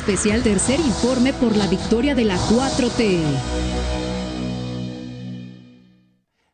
especial tercer informe por la victoria de la 4T.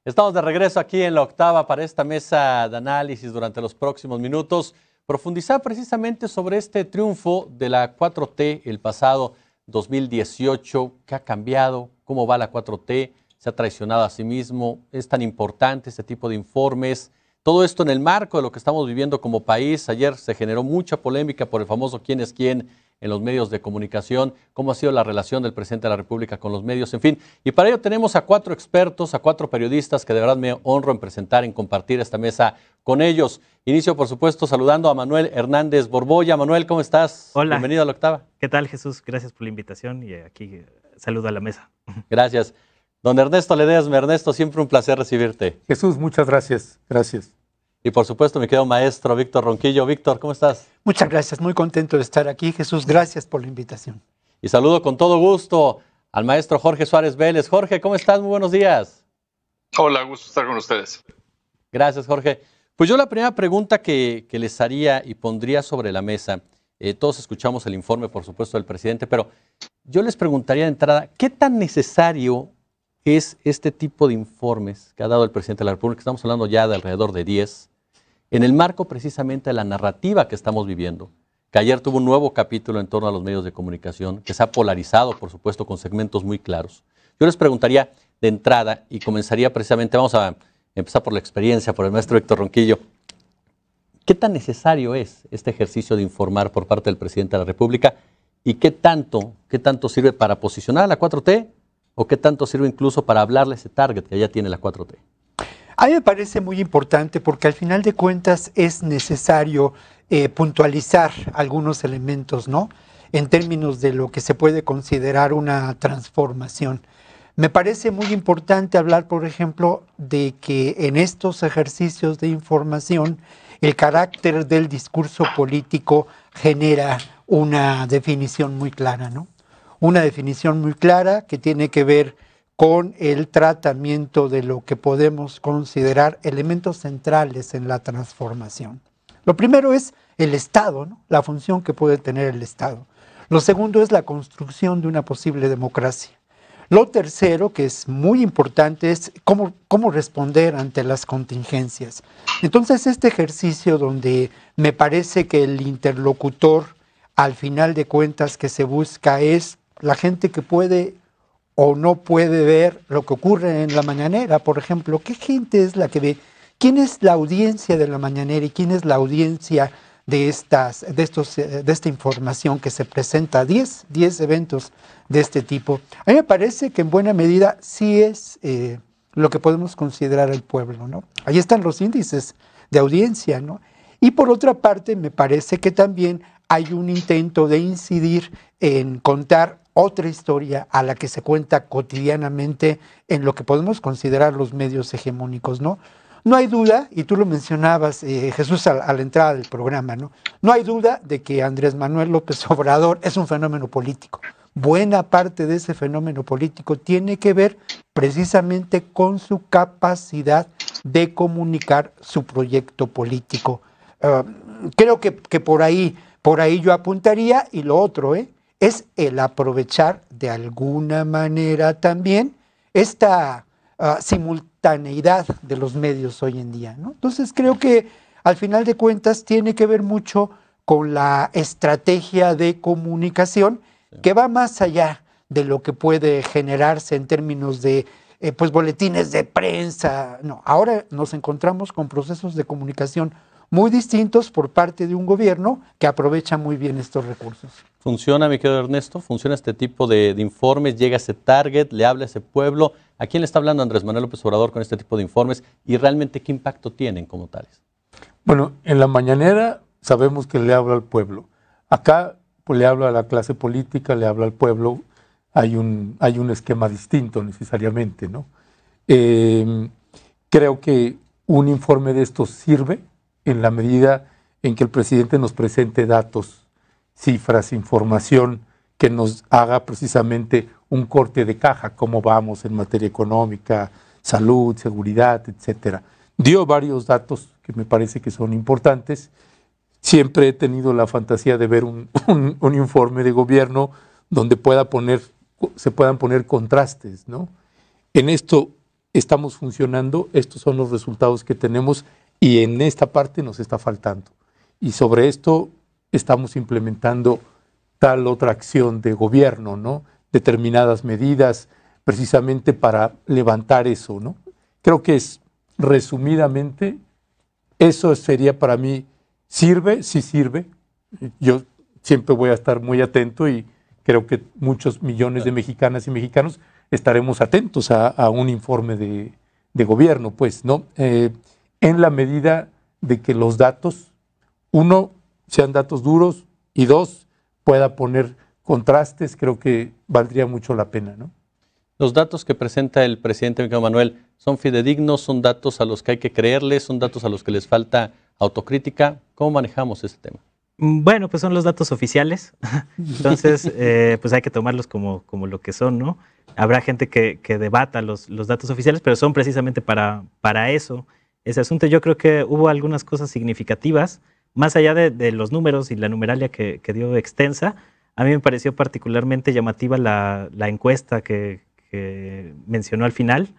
Estamos de regreso aquí en La Octava para esta mesa de análisis durante los próximos minutos. Profundizar precisamente sobre este triunfo de la 4T el pasado 2018. ¿Qué ha cambiado? ¿Cómo va la 4T? ¿Se ha traicionado a sí mismo? ¿Es tan importante este tipo de informes? Todo esto en el marco de lo que estamos viviendo como país. Ayer se generó mucha polémica por el famoso quién es quién en los medios de comunicación, cómo ha sido la relación del presidente de la República con los medios, en fin. Y para ello tenemos a 4 expertos, a 4 periodistas que de verdad me honro en presentar, en compartir esta mesa con ellos. Inicio, por supuesto, saludando a Manuel Hernández Borbolla. Manuel, ¿cómo estás? Hola. Bienvenido a La Octava. ¿Qué tal, Jesús? Gracias por la invitación y aquí saludo a la mesa. Gracias. Don Ernesto Ledesma. Ernesto, siempre un placer recibirte. Jesús, muchas gracias. Gracias. Y por supuesto, mi querido maestro Víctor Ronquillo. Víctor, ¿cómo estás? Muchas gracias, muy contento de estar aquí. Jesús, gracias por la invitación. Y saludo con todo gusto al maestro Jorge Suárez Vélez. Jorge, ¿cómo estás? Muy buenos días. Hola, gusto estar con ustedes. Gracias, Jorge. Pues yo la primera pregunta que les haría y pondría sobre la mesa, todos escuchamos el informe, por supuesto, del presidente, pero yo les preguntaría de entrada, ¿qué tan necesario es este tipo de informes que ha dado el presidente de la República? Estamos hablando ya de alrededor de 10, en el marco precisamente de la narrativa que estamos viviendo, que ayer tuvo un nuevo capítulo en torno a los medios de comunicación, que se ha polarizado, por supuesto, con segmentos muy claros. Yo les preguntaría de entrada, y comenzaría precisamente, vamos a empezar por la experiencia, por el maestro Víctor Ronquillo, ¿qué tan necesario es este ejercicio de informar por parte del presidente de la República y qué tanto sirve para posicionar a la 4T o qué tanto sirve incluso para hablarle a ese target que ya tiene la 4T? A mí me parece muy importante porque al final de cuentas es necesario puntualizar algunos elementos, ¿no? En términos de lo que se puede considerar una transformación. Me parece muy importante hablar, por ejemplo, de que en estos ejercicios de información el carácter del discurso político genera una definición muy clara, ¿no? Una definición muy clara que tiene que ver con el tratamiento de lo que podemos considerar elementos centrales en la transformación. Lo primero es el Estado, ¿no? La función que puede tener el Estado. Lo segundo es la construcción de una posible democracia. Lo tercero, que es muy importante, es cómo responder ante las contingencias. Entonces, este ejercicio donde me parece que el interlocutor, al final de cuentas, que se busca es la gente que puede o no puede ver lo que ocurre en la mañanera, por ejemplo. ¿Qué gente es la que ve? ¿Quién es la audiencia de la mañanera y quién es la audiencia de esta información que se presenta? 10 eventos de este tipo. A mí me parece que en buena medida sí es lo que podemos considerar el pueblo, ¿no? Ahí están los índices de audiencia, ¿no? Y por otra parte, me parece que también hay un intento de incidir en contar otra historia a la que se cuenta cotidianamente en lo que podemos considerar los medios hegemónicos, ¿no? No hay duda, y tú lo mencionabas, Jesús, a la entrada del programa, ¿no? No hay duda de que Andrés Manuel López Obrador es un fenómeno político. Buena parte de ese fenómeno político tiene que ver precisamente con su capacidad de comunicar su proyecto político. Creo que por ahí yo apuntaría, y lo otro, es el aprovechar de alguna manera también esta simultaneidad de los medios hoy en día, ¿no? Entonces creo que al final de cuentas tiene que ver mucho con la estrategia de comunicación que va más allá de lo que puede generarse en términos de pues boletines de prensa. No, ahora nos encontramos con procesos de comunicación muy distintos por parte de un gobierno que aprovecha muy bien estos recursos. ¿Funciona, mi querido Ernesto? ¿Funciona este tipo de informes? ¿Llega a ese target? ¿Le habla a ese pueblo? ¿A quién le está hablando Andrés Manuel López Obrador con este tipo de informes? ¿Y realmente qué impacto tienen como tales? Bueno, en la mañanera sabemos que le habla al pueblo. Acá pues, le habla a la clase política, le habla al pueblo. Hay un esquema distinto necesariamente, ¿no? Creo que un informe de estos sirve en la medida en que el presidente nos presente datos, cifras, información que nos haga precisamente un corte de caja, cómo vamos en materia económica, salud, seguridad, etcétera. Dio varios datos que me parece que son importantes. siempre he tenido la fantasía de ver un informe de gobierno donde se puedan poner contrastes, ¿no? En esto estamos funcionando, estos son los resultados que tenemos y en esta parte nos está faltando. Y sobre esto estamos implementando tal otra acción de gobierno, ¿no? Determinadas medidas precisamente para levantar eso, ¿no? Creo que resumidamente, eso sería para mí, ¿sirve? Sí sirve. Yo siempre voy a estar muy atento y creo que muchos millones de mexicanas y mexicanos estaremos atentos a un informe de gobierno, pues, ¿no? En la medida de que los datos, uno, sean datos duros y dos, pueda poner contrastes, creo que valdría mucho la pena, ¿no? Los datos que presenta el presidente Miguel Manuel, ¿son fidedignos? ¿Son datos a los que hay que creerles? ¿Son datos a los que les falta autocrítica? ¿Cómo manejamos ese tema? Bueno, pues son los datos oficiales, entonces pues hay que tomarlos como lo que son, ¿no? Habrá gente que debata los datos oficiales, pero son precisamente para eso, ese asunto. Yo creo que hubo algunas cosas significativas, más allá de los números y la numeralia que dio extensa. A mí me pareció particularmente llamativa la encuesta que mencionó al final,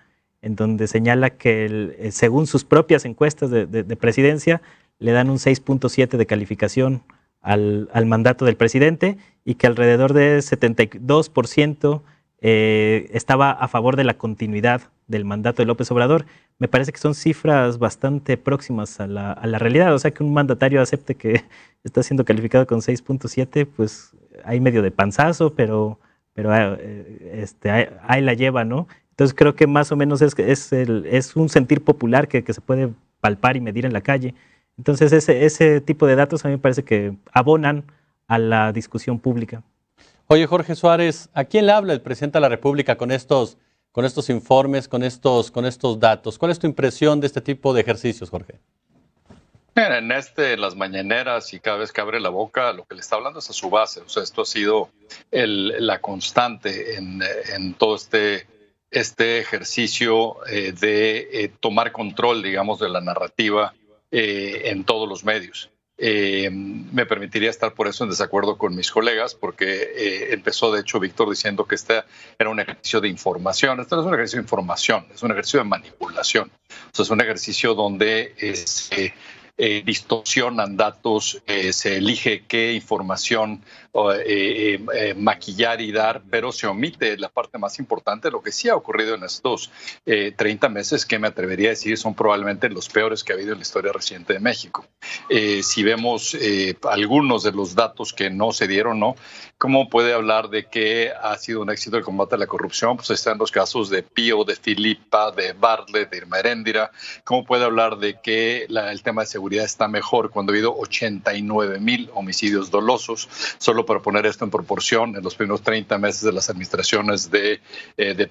en donde señala que según sus propias encuestas de presidencia, le dan un 6.7 de calificación al mandato del presidente y que alrededor de 72% estaba a favor de la continuidad del mandato de López Obrador. Me parece que son cifras bastante próximas a la realidad. O sea, que un mandatario acepte que está siendo calificado con 6.7, pues hay medio de panzazo, pero ahí la lleva, ¿no? Entonces creo que más o menos es un sentir popular que se puede palpar y medir en la calle. Entonces ese tipo de datos a mí me parece que abonan a la discusión pública. Oye, Jorge Suárez, ¿a quién le habla el presidente de la República con estos informes, con estos datos? ¿Cuál es tu impresión de este tipo de ejercicios, Jorge? En las mañaneras y cada vez que abre la boca, lo que le está hablando es a su base. O sea, esto ha sido la constante en todo este ejercicio de tomar control, digamos, de la narrativa en todos los medios. Me permitiría estar por eso en desacuerdo con mis colegas, porque empezó, de hecho, Víctor diciendo que este era un ejercicio de información. Esto no es un ejercicio de información, es un ejercicio de manipulación. O sea, es un ejercicio donde distorsionan datos, se elige qué información maquillar y dar, pero se omite la parte más importante, lo que sí ha ocurrido en estos 30 meses, que me atrevería a decir son probablemente los peores que ha habido en la historia reciente de México. Si vemos algunos de los datos que no se dieron, ¿no? ¿Cómo puede hablar de que ha sido un éxito el combate a la corrupción? Pues están los casos de Pío, de Filipa, de Bartlett, de Irma Heréndira. ¿Cómo puede hablar de que el tema de seguridad está mejor cuando ha habido 89,000 homicidios dolosos? Solo para poner esto en proporción, en los primeros 30 meses de las administraciones de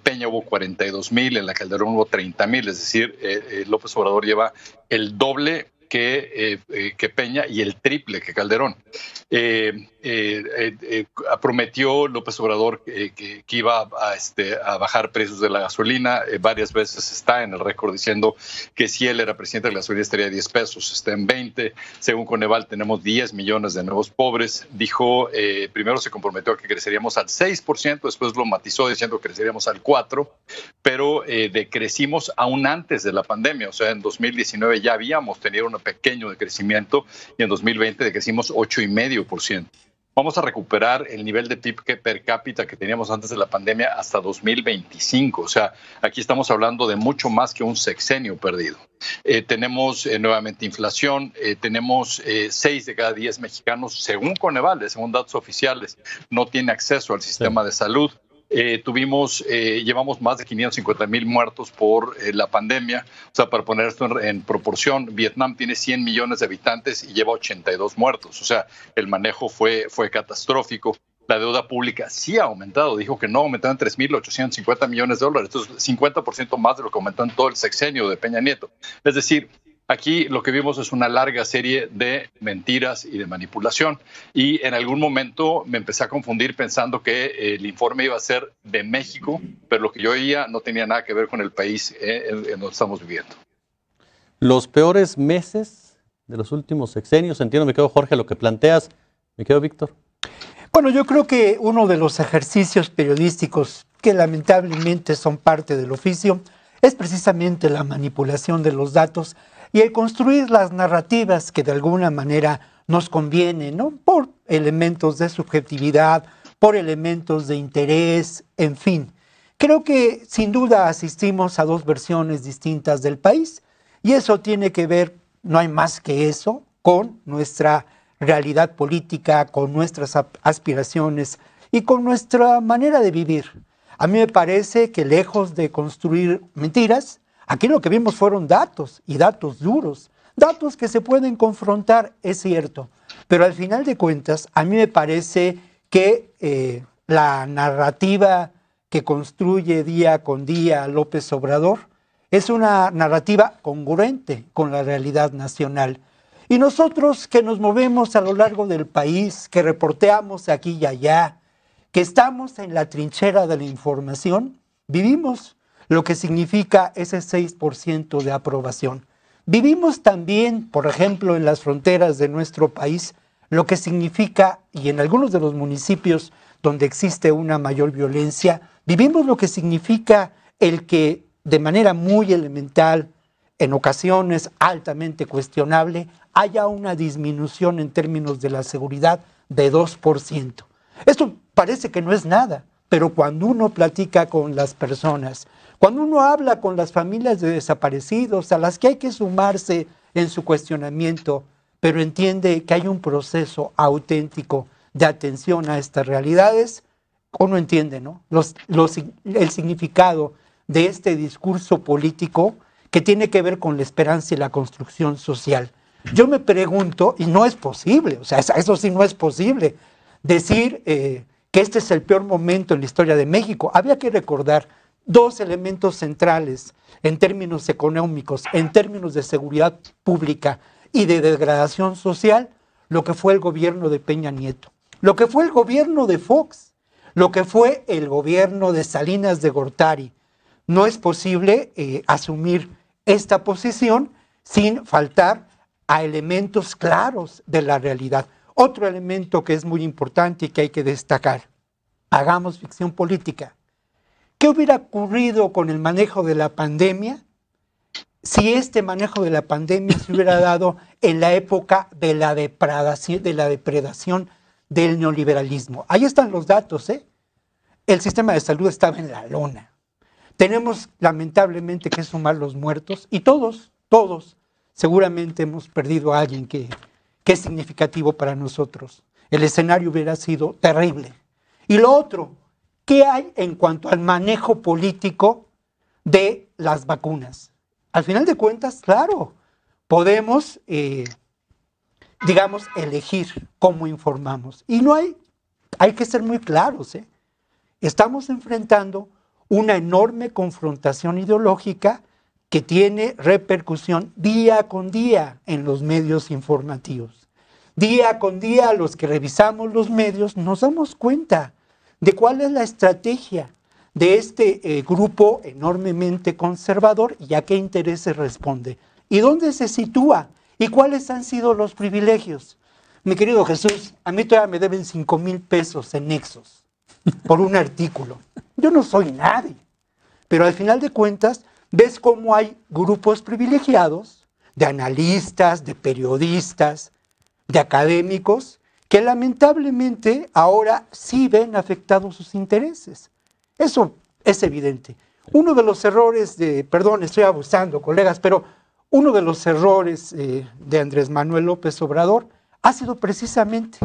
Peña hubo 42,000, en la Calderón hubo 30,000, es decir, López Obrador lleva el doble que Peña y el triple que Calderón. Prometió López Obrador que iba a bajar precios de la gasolina. Varias veces está en el récord diciendo que si él era presidente de la gasolina estaría a 10 pesos, está en 20. Según Coneval tenemos 10 millones de nuevos pobres. Dijo, primero se comprometió a que creceríamos al 6%, después lo matizó diciendo que creceríamos al 4%, pero decrecimos aún antes de la pandemia. O sea, en 2019 ya habíamos tenido un pequeño decrecimiento y en 2020 decrecimos 8,5%. Vamos a recuperar el nivel de PIB per cápita que teníamos antes de la pandemia hasta 2025. O sea, aquí estamos hablando de mucho más que un sexenio perdido. Tenemos nuevamente inflación, tenemos 6 de cada 10 mexicanos, según Coneval, según datos oficiales, no tiene acceso al sistema de salud. Llevamos más de 550,000 muertos por la pandemia. O sea, para poner esto en proporción, Vietnam tiene 100 millones de habitantes y lleva 82 muertos. O sea, el manejo fue catastrófico. La deuda pública sí ha aumentado. Dijo que no, aumentó en 3,850 millones de dólares. Esto es 50% más de lo que aumentó en todo el sexenio de Peña Nieto. Es decir, aquí lo que vimos es una larga serie de mentiras y de manipulación. Y en algún momento me empecé a confundir pensando que el informe iba a ser de México, pero lo que yo oía no tenía nada que ver con el país en donde estamos viviendo. Los peores meses de los últimos sexenios. Entiendo, me quedo Jorge, lo que planteas. Me quedo Víctor. Bueno, yo creo que uno de los ejercicios periodísticos que lamentablemente son parte del oficio es precisamente la manipulación de los datos y el construir las narrativas que de alguna manera nos conviene, ¿no? Por elementos de subjetividad, por elementos de interés, en fin. Creo que sin duda asistimos a dos versiones distintas del país y eso tiene que ver, no hay más que eso, con nuestra realidad política, con nuestras aspiraciones y con nuestra manera de vivir. A mí me parece que lejos de construir mentiras, aquí lo que vimos fueron datos y datos duros, datos que se pueden confrontar, es cierto, pero al final de cuentas a mí me parece que la narrativa que construye día con día López Obrador es una narrativa congruente con la realidad nacional. Y nosotros que nos movemos a lo largo del país, que reporteamos aquí y allá, que estamos en la trinchera de la información, vivimos lo que significa ese 6% de aprobación. Vivimos también, por ejemplo, en las fronteras de nuestro país, lo que significa, y en algunos de los municipios donde existe una mayor violencia, vivimos lo que significa el que de manera muy elemental, en ocasiones altamente cuestionable, haya una disminución en términos de la seguridad de 2%. Esto parece que no es nada, pero cuando uno platica con las personas, cuando uno habla con las familias de desaparecidos, a las que hay que sumarse en su cuestionamiento, pero entiende que hay un proceso auténtico de atención a estas realidades, uno entiende, ¿no? El significado de este discurso político que tiene que ver con la esperanza y la construcción social. Yo me pregunto, y no es posible, o sea, eso sí no es posible, decir que este es el peor momento en la historia de México. Había que recordar dos elementos centrales en términos económicos, en términos de seguridad pública y de degradación social, lo que fue el gobierno de Peña Nieto, lo que fue el gobierno de Fox, lo que fue el gobierno de Salinas de Gortari. No es posible asumir esta posición sin faltar a elementos claros de la realidad. Otro elemento que es muy importante y que hay que destacar, hagamos ficción política. ¿Qué hubiera ocurrido con el manejo de la pandemia si este manejo de la pandemia se hubiera dado en la época de la depredación del neoliberalismo? Ahí están los datos, ¿eh? El sistema de salud estaba en la lona. Tenemos lamentablemente que sumar los muertos y todos seguramente hemos perdido a alguien que es significativo para nosotros. El escenario hubiera sido terrible. Y lo otro, ¿qué hay en cuanto al manejo político de las vacunas? Al final de cuentas, claro, podemos, elegir cómo informamos. Y no hay que ser muy claros, ¿eh? Estamos enfrentando una enorme confrontación ideológica que tiene repercusión día con día en los medios informativos. Día con día, los que revisamos los medios nos damos cuenta de cuál es la estrategia de este grupo enormemente conservador y a qué intereses responde, y dónde se sitúa, y cuáles han sido los privilegios. Mi querido Jesús, a mí todavía me deben 5,000 pesos en Nexos por un artículo. Yo no soy nadie, pero al final de cuentas ves cómo hay grupos privilegiados de analistas, de periodistas, de académicos, que lamentablemente ahora sí ven afectados sus intereses. Eso es evidente. Uno de los errores perdón, estoy abusando, colegas, pero uno de los errores de Andrés Manuel López Obrador ha sido precisamente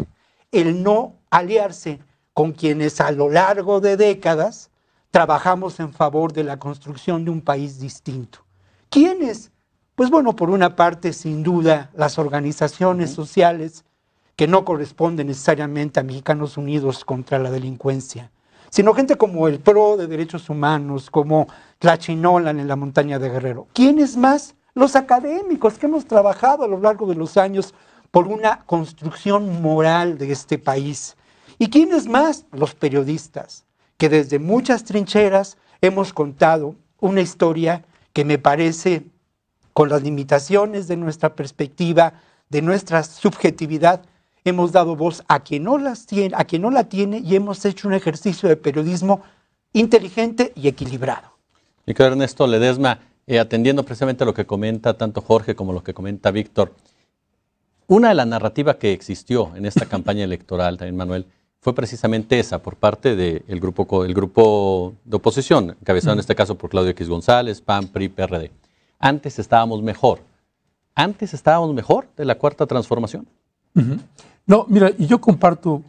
el no aliarse con quienes a lo largo de décadas trabajamos en favor de la construcción de un país distinto. ¿Quiénes? Pues bueno, por una parte, sin duda, las organizaciones sociales que no corresponden necesariamente a Mexicanos Unidos contra la Delincuencia, sino gente como el PRO de Derechos Humanos, como Tlachinolan en la montaña de Guerrero. ¿Quiénes más? Los académicos que hemos trabajado a lo largo de los años por una construcción moral de este país. ¿Y quiénes más? Los periodistas, que desde muchas trincheras hemos contado una historia que me parece, con las limitaciones de nuestra perspectiva, de nuestra subjetividad, hemos dado voz a quien no la tiene y hemos hecho un ejercicio de periodismo inteligente y equilibrado. Mi querido Ernesto Ledesma, atendiendo precisamente a lo que comenta tanto Jorge como lo que comenta Víctor, una de las narrativas que existió en esta campaña electoral, también Manuel, fue precisamente esa por parte del grupo de oposición, encabezado en este caso por Claudio X González, PAN, PRI, PRD. Antes estábamos mejor. ¿Antes estábamos mejor de la Cuarta Transformación? No, mira, y yo comparto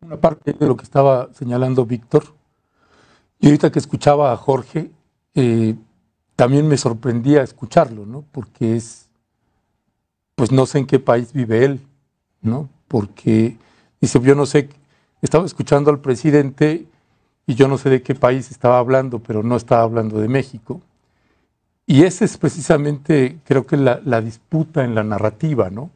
una parte de lo que estaba señalando Víctor. Y ahorita que escuchaba a Jorge, también me sorprendía escucharlo, ¿no? Porque pues no sé en qué país vive él, ¿no? Porque dice, yo no sé, estaba escuchando al presidente y yo no sé de qué país estaba hablando, pero no estaba hablando de México. Y esa es precisamente, creo que la disputa en la narrativa, ¿no?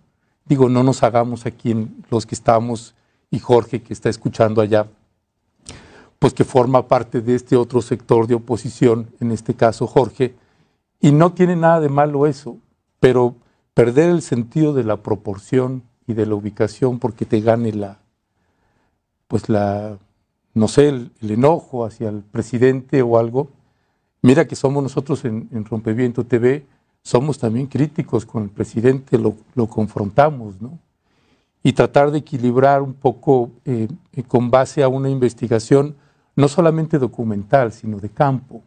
Digo, no nos hagamos aquí los que estamos, y Jorge que está escuchando allá, pues que forma parte de este otro sector de oposición, en este caso Jorge, y no tiene nada de malo eso, pero perder el sentido de la proporción y de la ubicación porque te gane no sé, el enojo hacia el presidente o algo. Mira que somos nosotros en Rompeviento TV, somos también críticos con el presidente, lo confrontamos, ¿no? Y tratar de equilibrar un poco con base a una investigación no solamente documental, sino de campo.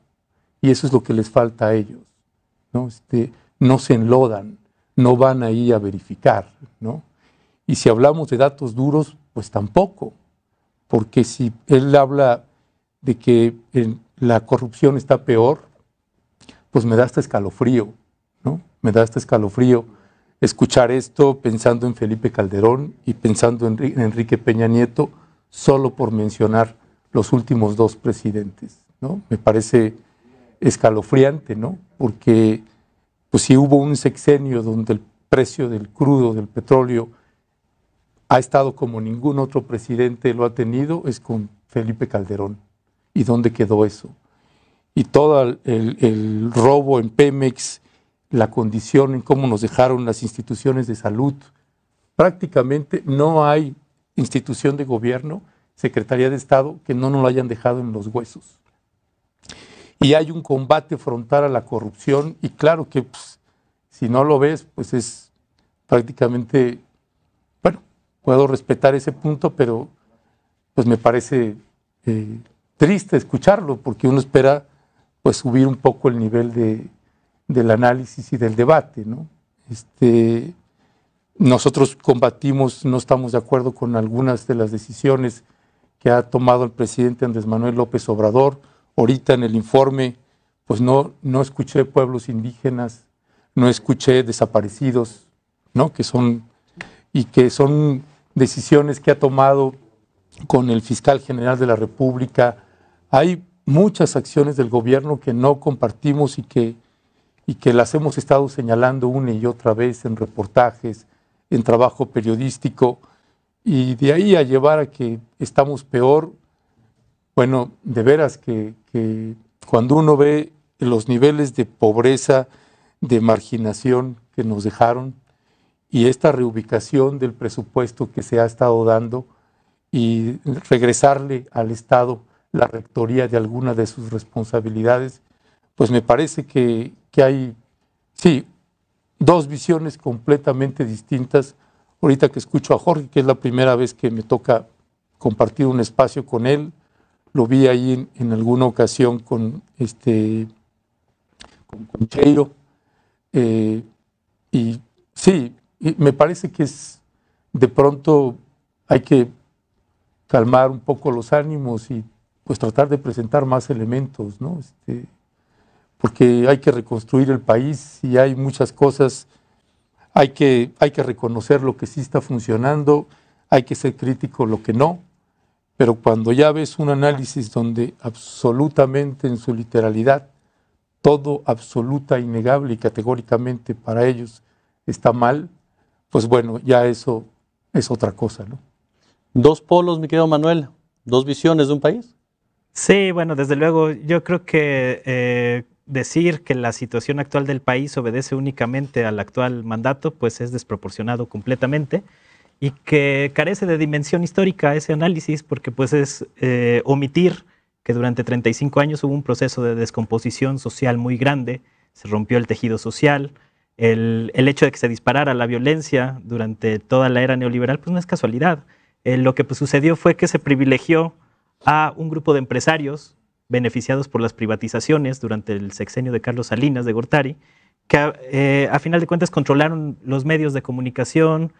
Y eso es lo que les falta a ellos, ¿no? No se enlodan, no van ahí a verificar, ¿no? Y si hablamos de datos duros, pues tampoco, porque si él habla de que la corrupción está peor, pues me da hasta escalofrío, ¿no? Me da hasta escalofrío escuchar esto pensando en Felipe Calderón y pensando en Enrique Peña Nieto, solo por mencionar los últimos dos presidentes, ¿no? Me parece escalofriante, ¿no? Porque pues si hubo un sexenio donde el precio del crudo, del petróleo, ha estado como ningún otro presidente lo ha tenido, es con Felipe Calderón. ¿Y dónde quedó eso? Y todo el robo en Pemex, la condición en cómo nos dejaron las instituciones de salud. Prácticamente no hay institución de gobierno, Secretaría de Estado, que no nos lo hayan dejado en los huesos. Y hay un combate frontal a la corrupción y claro que pues, si no lo ves, pues es prácticamente, bueno, puedo respetar ese punto, pero pues me parece triste escucharlo porque uno espera pues subir un poco el nivel del análisis y del debate, ¿no? Nosotros combatimos, no estamos de acuerdo con algunas de las decisiones que ha tomado el presidente Andrés Manuel López Obrador. Ahorita en el informe, pues no escuché pueblos indígenas, no escuché desaparecidos, ¿no? Que son decisiones que ha tomado con el fiscal general de la República. Hay muchas acciones del gobierno que no compartimos y que las hemos estado señalando una y otra vez en reportajes, en trabajo periodístico, y de ahí a llevar a que estamos peor. Bueno, de veras que cuando uno ve los niveles de pobreza, de marginación que nos dejaron y esta reubicación del presupuesto que se ha estado dando y regresarle al Estado la rectoría de alguna de sus responsabilidades, pues me parece que hay, sí, dos visiones completamente distintas. Ahorita que escucho a Jorge, que es la primera vez que me toca compartir un espacio con él, lo vi ahí en alguna ocasión con Cheiro, y sí, me parece que de pronto hay que calmar un poco los ánimos y pues tratar de presentar más elementos, ¿no? Porque hay que reconstruir el país y hay muchas cosas, hay que reconocer lo que sí está funcionando, hay que ser crítico lo que no, pero cuando ya ves un análisis donde absolutamente en su literalidad todo absoluta, innegable y categóricamente para ellos está mal, pues bueno, ya eso es otra cosa, ¿no? Dos polos, mi querido Manuel, dos visiones de un país. Sí, bueno, desde luego, yo creo que decir que la situación actual del país obedece únicamente al actual mandato, pues es desproporcionado completamente y que carece de dimensión histórica ese análisis, porque pues es omitir que durante 35 años hubo un proceso de descomposición social muy grande, se rompió el tejido social, el hecho de que se disparara la violencia durante toda la era neoliberal, pues no es casualidad. Lo que pues, sucedió fue que se privilegió a un grupo de empresarios beneficiados por las privatizaciones durante el sexenio de Carlos Salinas de Gortari, que a final de cuentas controlaron los medios de comunicación,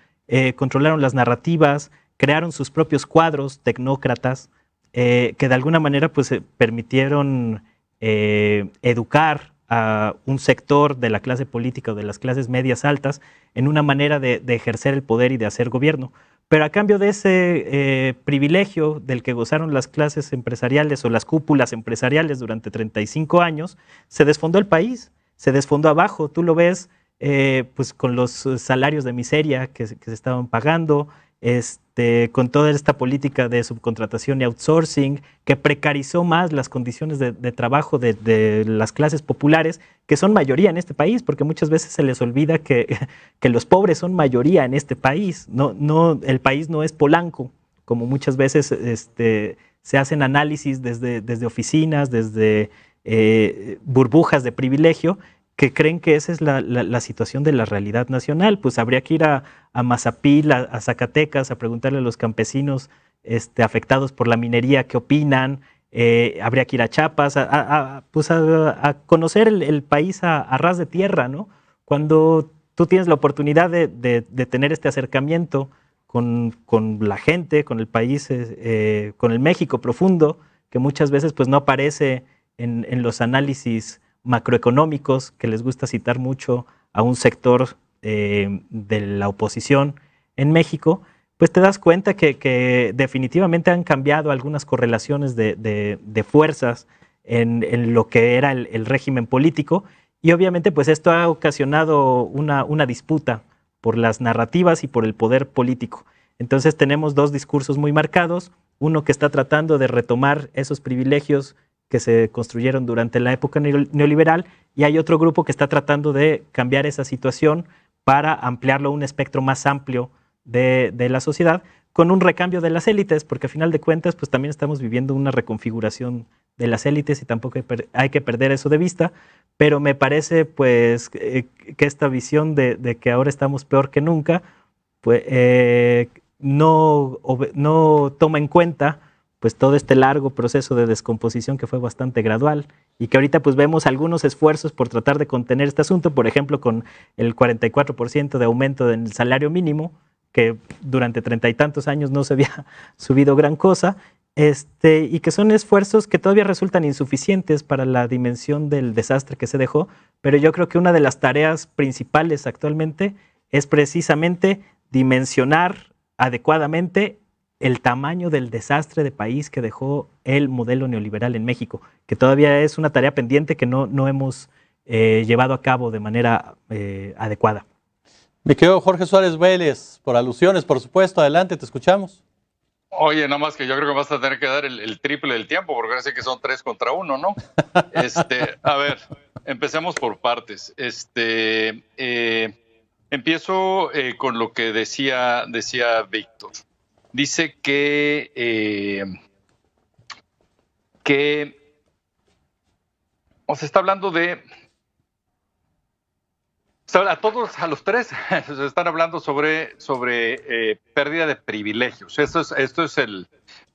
controlaron las narrativas, crearon sus propios cuadros tecnócratas, que de alguna manera pues, permitieron educar a un sector de la clase política o de las clases medias altas en una manera de ejercer el poder y de hacer gobierno. Pero a cambio de ese privilegio del que gozaron las clases empresariales o las cúpulas empresariales durante 35 años, se desfondó el país, se desfondó abajo. Tú lo ves pues con los salarios de miseria que se estaban pagando, con toda esta política de subcontratación y outsourcing que precarizó más las condiciones de trabajo de las clases populares, que son mayoría en este país, porque muchas veces se les olvida que los pobres son mayoría en este país. El país no es Polanco, como muchas veces se hacen análisis desde oficinas, desde burbujas de privilegio, que creen que esa es la situación de la realidad nacional. Pues habría que ir a Mazapil, a Zacatecas, a preguntarle a los campesinos afectados por la minería qué opinan. Habría que ir a Chiapas, pues a conocer el país a ras de tierra, ¿no? Cuando tú tienes la oportunidad de tener este acercamiento con la gente, con el país, con el México profundo, que muchas veces pues no aparece en los análisis macroeconómicos, que les gusta citar mucho a un sector de la oposición en México, pues te das cuenta que definitivamente han cambiado algunas correlaciones de fuerzas en lo que era el régimen político, y obviamente pues esto ha ocasionado una disputa por las narrativas y por el poder político. Entonces tenemos dos discursos muy marcados, uno que está tratando de retomar esos privilegios que se construyeron durante la época neoliberal, y hay otro grupo que está tratando de cambiar esa situación para ampliarlo a un espectro más amplio de la sociedad, con un recambio de las élites, porque a final de cuentas pues también estamos viviendo una reconfiguración de las élites y tampoco hay que perder eso de vista, pero me parece pues que esta visión de que ahora estamos peor que nunca, pues no toma en cuenta pues todo este largo proceso de descomposición que fue bastante gradual y que ahorita pues vemos algunos esfuerzos por tratar de contener este asunto, por ejemplo con el 44% de aumento del salario mínimo, que durante 30 y tantos años no se había subido gran cosa, y que son esfuerzos que todavía resultan insuficientes para la dimensión del desastre que se dejó, pero yo creo que una de las tareas principales actualmente es precisamente dimensionar adecuadamente el tamaño del desastre de país que dejó el modelo neoliberal en México, que todavía es una tarea pendiente que no hemos llevado a cabo de manera adecuada. Me quedo Jorge Suárez Vélez, por alusiones, por supuesto. Adelante, te escuchamos. Oye, nada más que yo creo que vas a tener que dar el triple del tiempo, porque parece que son 3 contra 1, ¿no? A ver, empecemos por partes. Empiezo con lo que decía Víctor. Dice que o sea, está hablando de... A los tres se están hablando sobre pérdida de privilegios. Esto es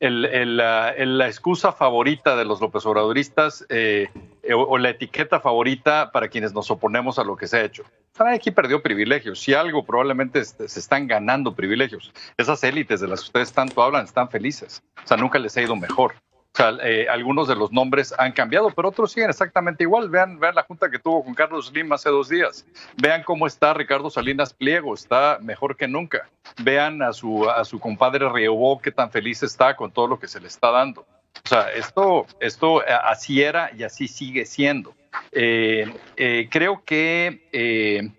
la excusa favorita de los López Obradoristas o la etiqueta favorita para quienes nos oponemos a lo que se ha hecho. Aquí perdió privilegios. Si algo, probablemente se están ganando privilegios. Esas élites de las que ustedes tanto hablan están felices. O sea, nunca les ha ido mejor. O sea, algunos de los nombres han cambiado, pero otros siguen exactamente igual. Vean la junta que tuvo con Carlos Slim hace 2 días. Vean cómo está Ricardo Salinas Pliego, está mejor que nunca. Vean a su compadre Riobó, qué tan feliz está con todo lo que se le está dando. O sea, esto así era y así sigue siendo. Creo que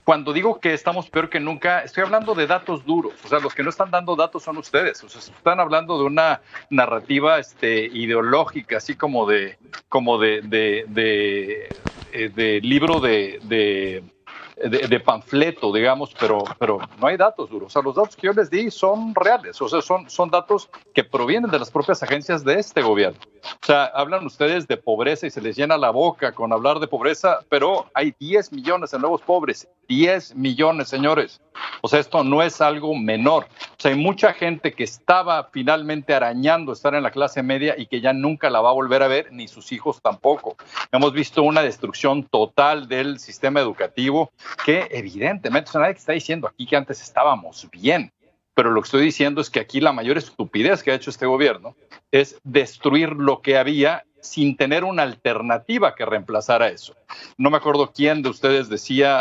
Cuando digo que estamos peor que nunca, estoy hablando de datos duros. O sea, los que no están dando datos son ustedes. O sea, están hablando de una narrativa ideológica, así como de libro de panfleto, digamos, pero no hay datos duros. O sea, los datos que yo les di son reales, o sea, son datos que provienen de las propias agencias de este gobierno. O sea, hablan ustedes de pobreza y se les llena la boca con hablar de pobreza, pero hay 10 millones de nuevos pobres, 10 millones, señores. O sea, esto no es algo menor. O sea, hay mucha gente que estaba finalmente arañando estar en la clase media y que ya nunca la va a volver a ver, ni sus hijos tampoco. Hemos visto una destrucción total del sistema educativo que evidentemente, o sea, nadie está diciendo aquí que antes estábamos bien, pero lo que estoy diciendo es que aquí la mayor estupidez que ha hecho este gobierno es destruir lo que había sin tener una alternativa que reemplazara eso. No me acuerdo quién de ustedes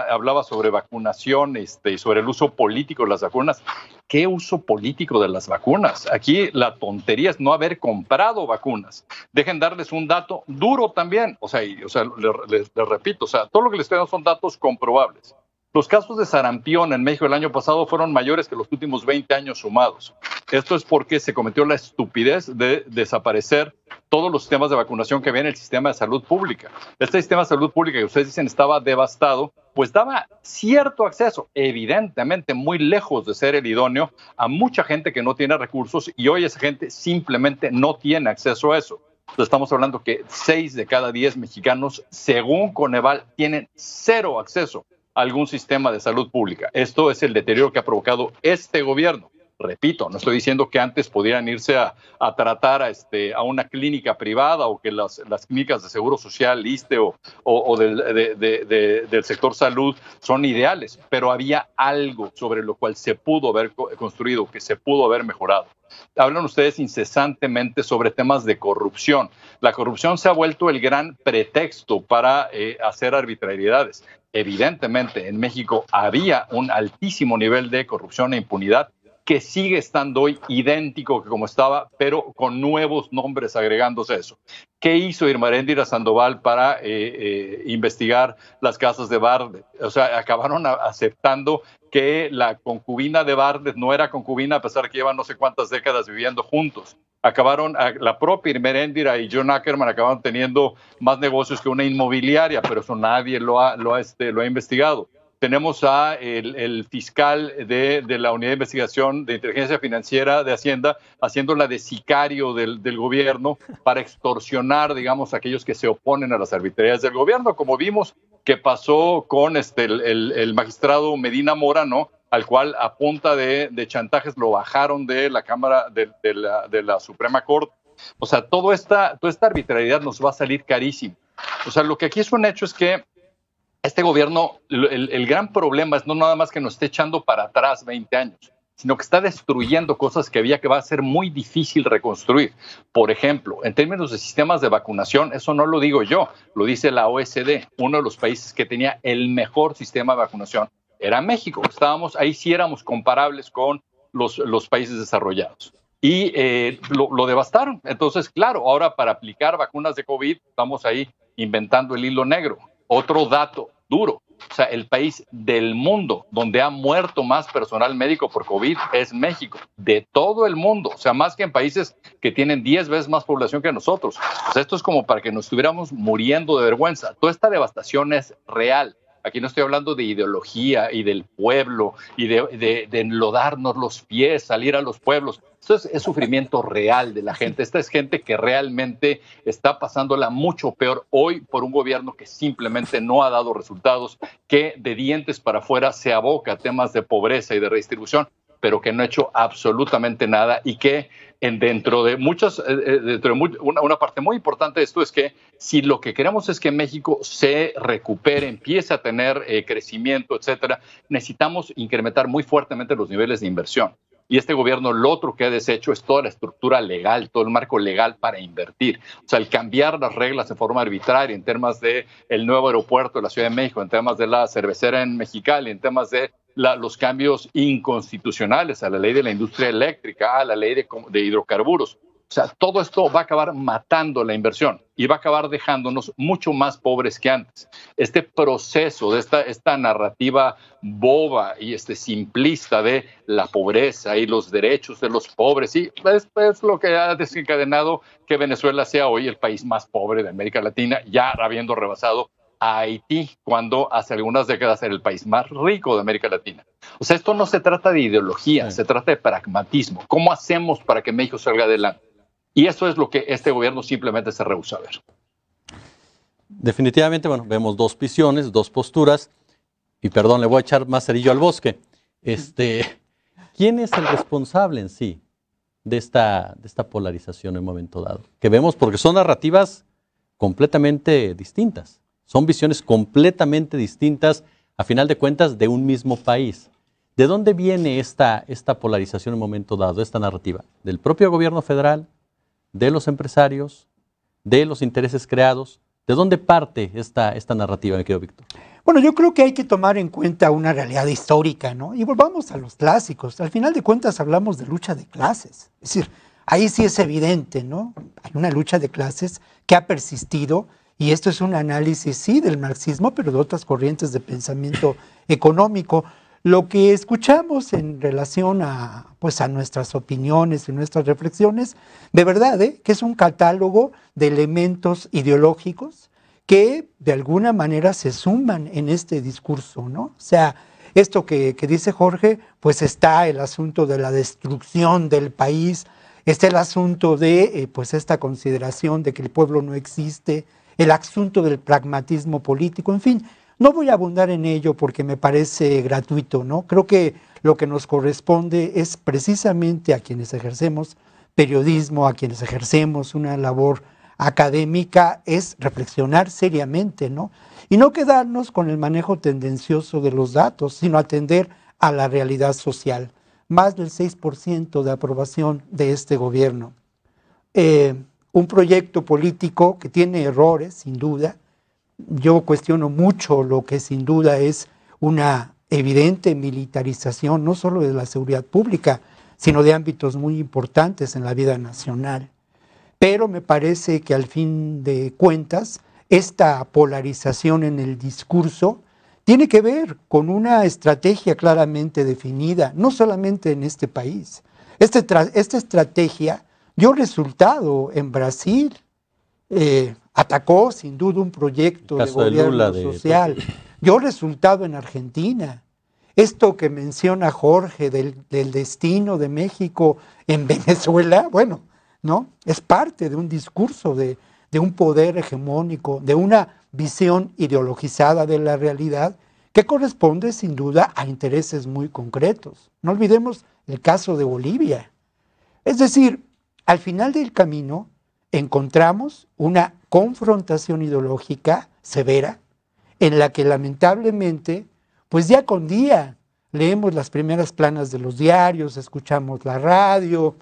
hablaba sobre vacunación y sobre el uso político de las vacunas. ¿Qué uso político de las vacunas? Aquí la tontería es no haber comprado vacunas. Dejen darles un dato duro también. O sea, les repito, o sea, todo lo que les estoy dando son datos comprobables. Los casos de sarampión en México el año pasado fueron mayores que los últimos 20 años sumados. Esto es porque se cometió la estupidez de desaparecer todos los sistemas de vacunación que había en el sistema de salud pública. Este sistema de salud pública que ustedes dicen estaba devastado, pues daba cierto acceso, evidentemente muy lejos de ser el idóneo, a mucha gente que no tiene recursos, y hoy esa gente simplemente no tiene acceso a eso. Entonces estamos hablando que 6 de cada 10 mexicanos, según Coneval, tienen cero acceso a algún sistema de salud pública. Esto es el deterioro que ha provocado este gobierno. Repito, no estoy diciendo que antes pudieran irse a tratar a una clínica privada o que las clínicas de Seguro Social, ISSSTE o del sector salud son ideales, pero había algo sobre lo cual se pudo haber construido, que se pudo haber mejorado. Hablan ustedes incesantemente sobre temas de corrupción. La corrupción se ha vuelto el gran pretexto para hacer arbitrariedades. Evidentemente, en México había un altísimo nivel de corrupción e impunidad que sigue estando hoy idéntico que como estaba, pero con nuevos nombres agregándose a eso. ¿Qué hizo Irma Eréndira Sandoval para investigar las casas de Bartlett? O sea, acabaron aceptando que la concubina de Bartlett no era concubina a pesar de que llevan no sé cuántas décadas viviendo juntos. La propia Irma Eréndira y John Ackerman acabaron teniendo más negocios que una inmobiliaria, pero eso nadie lo ha investigado. Tenemos a el fiscal de la Unidad de Investigación de Inteligencia Financiera de Hacienda haciéndola de sicario del gobierno para extorsionar, digamos, a aquellos que se oponen a las arbitrariedades del gobierno, como vimos que pasó con el magistrado Medina Mora, ¿no? Al cual a punta de chantajes lo bajaron de la Cámara de la Suprema Corte. O sea, toda esta arbitrariedad nos va a salir carísimo. O sea, lo que aquí es un hecho es que este gobierno, el gran problema es no nada más que nos esté echando para atrás 20 años, sino que está destruyendo cosas que va a ser muy difícil reconstruir. Por ejemplo, en términos de sistemas de vacunación, eso no lo digo yo, lo dice la OECD, uno de los países que tenía el mejor sistema de vacunación era México. Ahí sí éramos comparables con los países desarrollados. Y lo devastaron. Entonces, claro, ahora para aplicar vacunas de COVID, estamos ahí inventando el hilo negro. Otro dato duro, o sea, el país del mundo donde ha muerto más personal médico por COVID es México, de todo el mundo, o sea, más que en países que tienen 10 veces más población que nosotros. O sea, esto es como para que nos estuviéramos muriendo de vergüenza. Toda esta devastación es real. Aquí no estoy hablando de ideología y del pueblo y de enlodarnos los pies, salir a los pueblos. Esto es sufrimiento real de la gente. Esta es gente que realmente está pasándola mucho peor hoy por un gobierno que simplemente no ha dado resultados, que de dientes para afuera se aboca a temas de pobreza y de redistribución, pero que no ha hecho absolutamente nada y que dentro de una parte muy importante de esto es que si lo que queremos es que México se recupere, empiece a tener crecimiento, etcétera, necesitamos incrementar muy fuertemente los niveles de inversión. Y este gobierno lo otro que ha deshecho es toda la estructura legal, todo el marco legal para invertir. O sea, el cambiar las reglas de forma arbitraria en temas del nuevo aeropuerto de la Ciudad de México, en temas de la cervecera en Mexicali, en temas de los cambios inconstitucionales a la ley de la industria eléctrica, a la ley de hidrocarburos. O O sea, todo esto va a acabar matando la inversión y va a acabar dejándonos mucho más pobres que antes. Este proceso de esta narrativa boba y simplista de la pobreza y los derechos de los pobres, y es lo que ha desencadenado que Venezuela sea hoy el país más pobre de América Latina, ya habiendo rebasado a Haití, cuando hace algunas décadas era el país más rico de América Latina. O sea, esto no se trata de ideología, se trata de pragmatismo. ¿Cómo hacemos para que México salga adelante? Y eso es lo que este gobierno simplemente se rehúsa a ver. Definitivamente, bueno, vemos dos visiones, dos posturas, y perdón, le voy a echar más cerillo al bosque. ¿Quién es el responsable en sí de esta polarización en un momento dado? Que vemos porque son narrativas completamente distintas, son visiones completamente distintas, a final de cuentas, de un mismo país. ¿De dónde viene esta polarización en un momento dado, esta narrativa? ¿Del propio gobierno federal? ¿De los empresarios? ¿De los intereses creados? ¿De dónde parte esta narrativa, mi querido Víctor? Bueno, yo creo que hay que tomar en cuenta una realidad histórica, ¿no? Y volvamos a los clásicos. Al final de cuentas hablamos de lucha de clases. Es decir, ahí sí es evidente, ¿no? Hay una lucha de clases que ha persistido, y esto es un análisis, sí, del marxismo, pero de otras corrientes de pensamiento económico. Lo que escuchamos en relación a nuestras opiniones y nuestras reflexiones, de verdad, que es un catálogo de elementos ideológicos que de alguna manera se suman en este discurso, ¿no? O sea, esto que dice Jorge, pues está el asunto de la destrucción del país, está el asunto de esta consideración de que el pueblo no existe, el asunto del pragmatismo político, en fin. No voy a abundar en ello porque me parece gratuito, ¿no? Creo que lo que nos corresponde es precisamente a quienes ejercemos periodismo, a quienes ejercemos una labor académica, es reflexionar seriamente, ¿no? Y no quedarnos con el manejo tendencioso de los datos, sino atender a la realidad social. Más del 6% de aprobación de este gobierno. Un proyecto político que tiene errores, sin duda. Yo cuestiono mucho lo que sin duda es una evidente militarización, no solo de la seguridad pública, sino de ámbitos muy importantes en la vida nacional. Pero me parece que al fin de cuentas, esta polarización en el discurso tiene que ver con una estrategia claramente definida, no solamente en este país. Esta estrategia dio resultado en Brasil, atacó sin duda un proyecto de gobierno social, dio resultado en Argentina. Esto que menciona Jorge del destino de México en Venezuela, bueno, ¿no? Es parte de un discurso de un poder hegemónico, de una visión ideologizada de la realidad que corresponde sin duda a intereses muy concretos. No olvidemos el caso de Bolivia. Es decir, al final del camino encontramos una confrontación ideológica severa en la que lamentablemente, pues día con día leemos las primeras planas de los diarios, escuchamos la radio,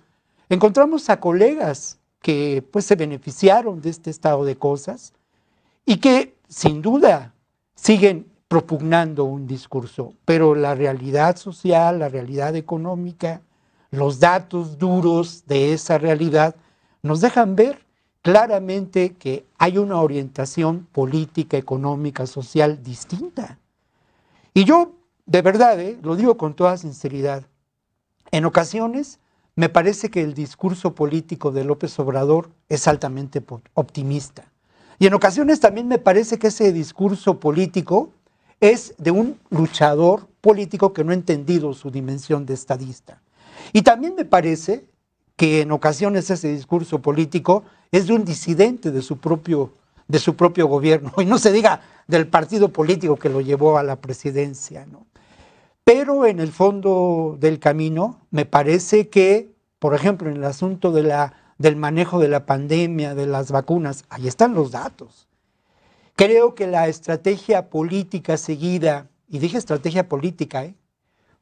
encontramos a colegas que pues se beneficiaron de este estado de cosas y que sin duda siguen propugnando un discurso, pero la realidad social, la realidad económica, los datos duros de esa realidad nos dejan ver claramente que hay una orientación política, económica, social distinta. Y yo, de verdad, lo digo con toda sinceridad, en ocasiones me parece que el discurso político de López Obrador es altamente optimista. Y en ocasiones también me parece que ese discurso político es de un luchador político que no ha entendido su dimensión de estadista. Y también me parece que en ocasiones ese discurso político es de un disidente de su propio gobierno, y no se diga del partido político que lo llevó a la presidencia, ¿no? Pero en el fondo del camino me parece que, por ejemplo, en el asunto del manejo de la pandemia, de las vacunas, ahí están los datos. Creo que la estrategia política seguida, y dije estrategia política,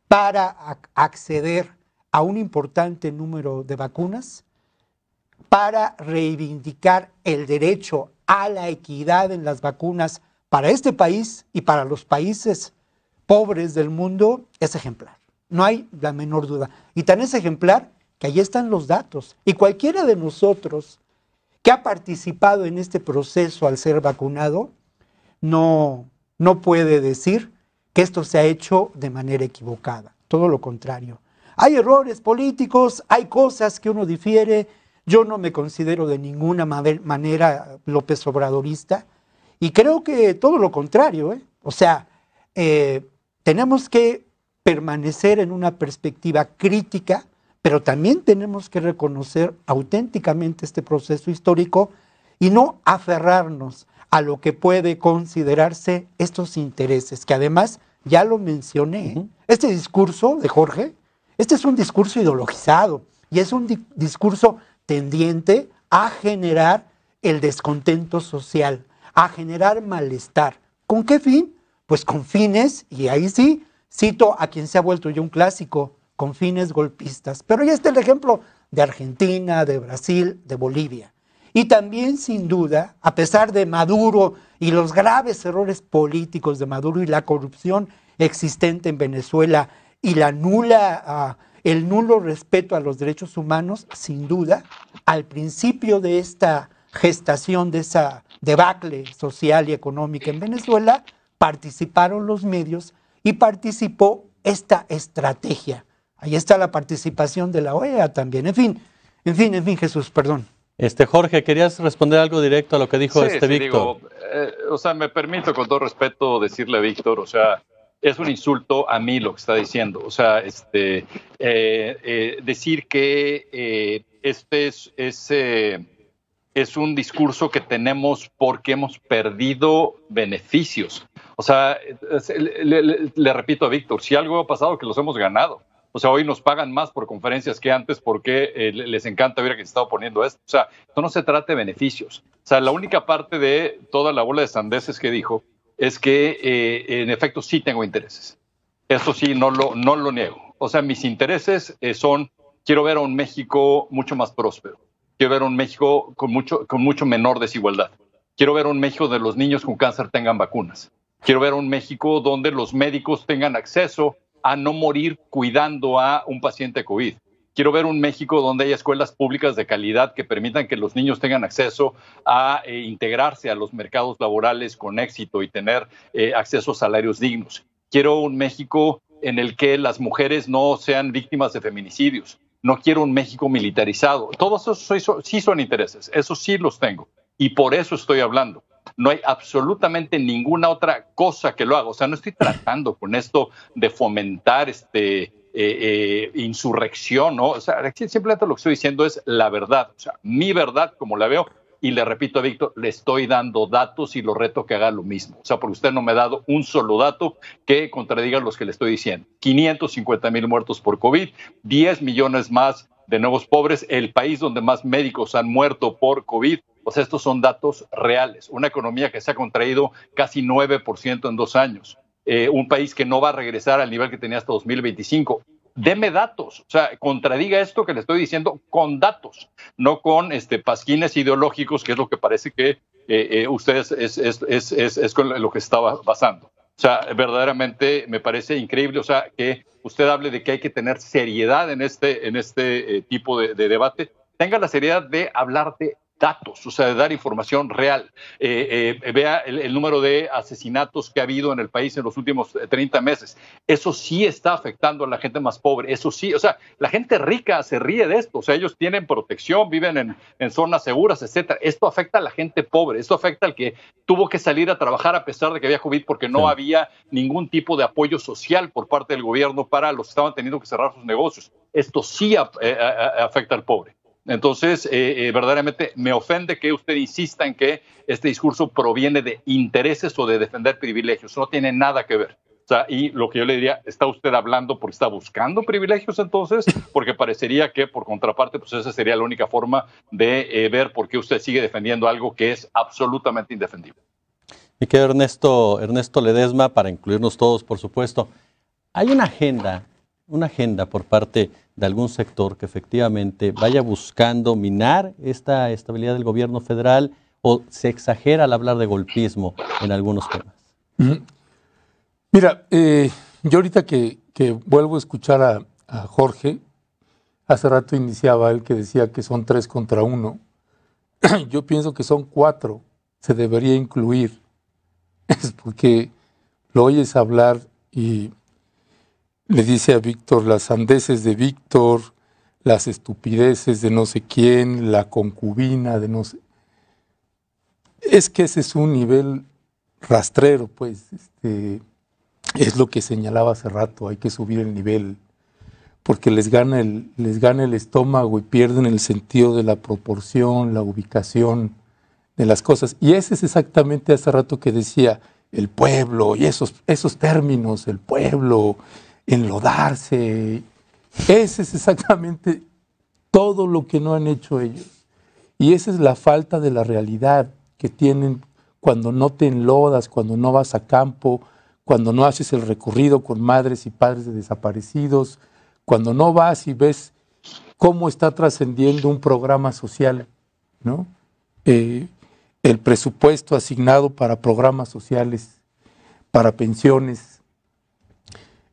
para acceder a un importante número de vacunas, para reivindicar el derecho a la equidad en las vacunas para este país y para los países pobres del mundo, es ejemplar. No hay la menor duda. Y tan es ejemplar que ahí están los datos. Y cualquiera de nosotros que ha participado en este proceso al ser vacunado, no puede decir que esto se ha hecho de manera equivocada. Todo lo contrario. Hay errores políticos, hay cosas que uno difiere. Yo no me considero de ninguna manera López Obradorista y creo que todo lo contrario, ¿eh? O sea, tenemos que permanecer en una perspectiva crítica, pero también tenemos que reconocer auténticamente este proceso histórico y no aferrarnos a lo que puede considerarse estos intereses, que además ya lo mencioné. Este discurso de Jorge, este es un discurso ideologizado y es un discurso tendiente a generar el descontento social, a generar malestar. ¿Con qué fin? Pues con fines, y ahí sí, cito a quien se ha vuelto ya un clásico, con fines golpistas. Pero ya está el ejemplo de Argentina, de Brasil, de Bolivia. Y también, sin duda, a pesar de Maduro y los graves errores políticos de Maduro y la corrupción existente en Venezuela y el nulo respeto a los derechos humanos, sin duda, al principio de esta gestación, de esa debacle social y económica en Venezuela, participaron los medios y participó esta estrategia. Ahí está la participación de la OEA también. En fin, Jesús, perdón. Jorge, ¿querías responder algo directo a lo que dijo Víctor? Digo, me permito con todo respeto decirle a Víctor, es un insulto a mí lo que está diciendo. Decir que es un discurso que tenemos porque hemos perdido beneficios. Le repito a Víctor, si algo ha pasado que los hemos ganado. Hoy nos pagan más por conferencias que antes porque les encanta ver a quien se está oponiendo a esto. Esto no se trata de beneficios. La única parte de toda la bola de sandeces que dijo es que en efecto sí tengo intereses. Eso sí, no lo niego. Mis intereses son, quiero ver a un México mucho más próspero. Quiero ver a un México con mucho menor desigualdad. Quiero ver a un México donde los niños con cáncer tengan vacunas. Quiero ver a un México donde los médicos tengan acceso a no morir cuidando a un paciente COVID. Quiero ver un México donde haya escuelas públicas de calidad que permitan que los niños tengan acceso a integrarse a los mercados laborales con éxito y tener acceso a salarios dignos. Quiero un México en el que las mujeres no sean víctimas de feminicidios. No quiero un México militarizado. Todos esos sí son intereses, esos sí los tengo. Y por eso estoy hablando. No hay absolutamente ninguna otra cosa que lo haga. No estoy tratando con esto de fomentar insurrección, ¿no? Simplemente lo que estoy diciendo es la verdad. Mi verdad, como la veo, y le repito a Víctor, le estoy dando datos y lo reto que haga lo mismo. Porque usted no me ha dado un solo dato que contradiga los que le estoy diciendo. 550,000 muertos por COVID, 10 millones más de nuevos pobres, el país donde más médicos han muerto por COVID. Estos son datos reales. Una economía que se ha contraído casi 9% en 2 años. Un país que no va a regresar al nivel que tenía hasta 2025. Deme datos. Contradiga esto que le estoy diciendo con datos, no con pasquines ideológicos, que es lo que parece que ustedes es con lo que se estaba basando. Verdaderamente me parece increíble, que usted hable de que hay que tener seriedad en este tipo de debate. Tenga la seriedad de hablar de datos, de dar información real. Vea el número de asesinatos que ha habido en el país en los últimos 30 meses. Eso sí está afectando a la gente más pobre. Eso sí, la gente rica se ríe de esto. Ellos tienen protección, viven en zonas seguras, etcétera. Esto afecta a la gente pobre. Esto afecta al que tuvo que salir a trabajar a pesar de que había COVID porque no había ningún tipo de apoyo social por parte del gobierno para los que estaban teniendo que cerrar sus negocios. Esto sí afecta al pobre. Entonces, verdaderamente me ofende que usted insista en que este discurso proviene de intereses o de defender privilegios. No tiene nada que ver. Y lo que yo le diría, ¿está usted hablando porque está buscando privilegios entonces? Porque parecería que, por contraparte, pues esa sería la única forma de ver por qué usted sigue defendiendo algo que es absolutamente indefendible. Mi querido Ernesto Ledesma, para incluirnos todos, por supuesto, hay una agenda por parte de algún sector que efectivamente vaya buscando minar esta estabilidad del gobierno federal, o se exagera al hablar de golpismo en algunos temas? Mira, yo ahorita que vuelvo a escuchar a Jorge, Hace rato iniciaba él que decía que son 3 contra 1. Yo pienso que son 4, se debería incluir. Es porque lo oyes hablar y le dice a Víctor las sandeces de Víctor, las estupideces de no sé quién, la concubina de no sé. Es que ese es un nivel rastrero, pues. Es lo que señalaba hace rato, hay que subir el nivel, porque les gana el estómago y pierden el sentido de la proporción, la ubicación de las cosas. Y ese es exactamente hace rato que decía el pueblo y esos términos, el pueblo, enlodarse. Ese es exactamente todo lo que no han hecho ellos. Y esa es la falta de la realidad que tienen cuando no te enlodas, cuando no vas a campo, cuando no haces el recorrido con madres y padres de desaparecidos, cuando no vas y ves cómo está trascendiendo un programa social, ¿no? El presupuesto asignado para programas sociales, para pensiones,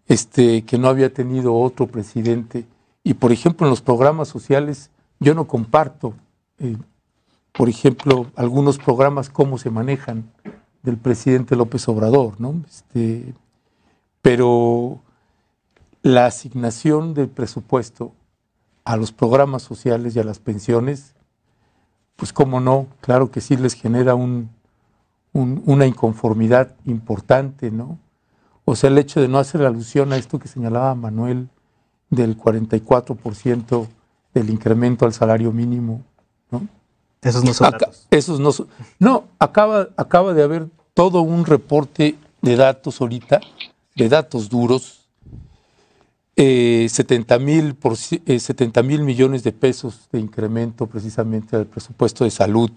que no había tenido otro presidente. Y por ejemplo, en los programas sociales yo no comparto, por ejemplo, algunos programas cómo se manejan del presidente López Obrador, ¿no? Pero la asignación del presupuesto a los programas sociales y a las pensiones, pues cómo no, claro que sí les genera una inconformidad importante, ¿no? O sea, el hecho de no hacer alusión a esto que señalaba Manuel del 44% del incremento al salario mínimo, ¿no? Esos no son datos. Esos no son. No, acaba de haber todo un reporte de datos ahorita, de datos duros, 70,000 millones de pesos de incremento precisamente al presupuesto de salud,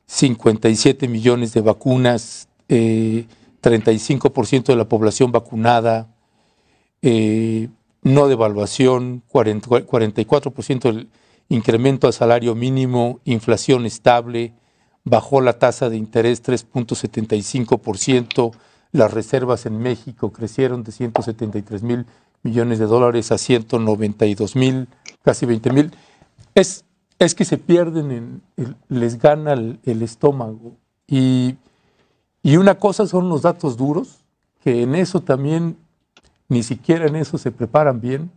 57 millones de vacunas, 35% de la población vacunada, no devaluación, 44% del incremento al salario mínimo, inflación estable, bajó la tasa de interés 3.75%, las reservas en México crecieron de 173,000 millones de dólares a 192,000, casi 20,000. Es que se pierden, les gana el estómago. Y una cosa son los datos duros, que en eso también, ni siquiera en eso se preparan bien,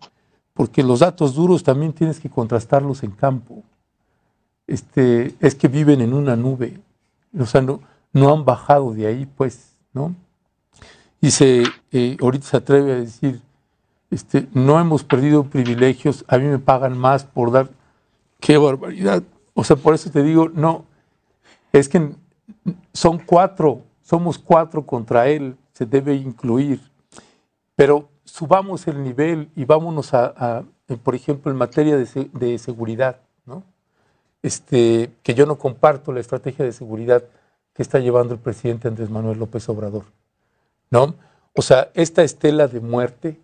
porque los datos duros también tienes que contrastarlos en campo. Es que viven en una nube, o sea, no han bajado de ahí, pues, ¿no? Dice, ahorita se atreve a decir, no hemos perdido privilegios, a mí me pagan más por dar, qué barbaridad. O sea, por eso te digo, no, es que somos 4 contra él, se debe incluir, pero subamos el nivel y vámonos por ejemplo, en materia de seguridad, ¿no? Que yo no comparto la estrategia de seguridad que está llevando el presidente Andrés Manuel López Obrador, ¿no? O sea, esta estela de muerte,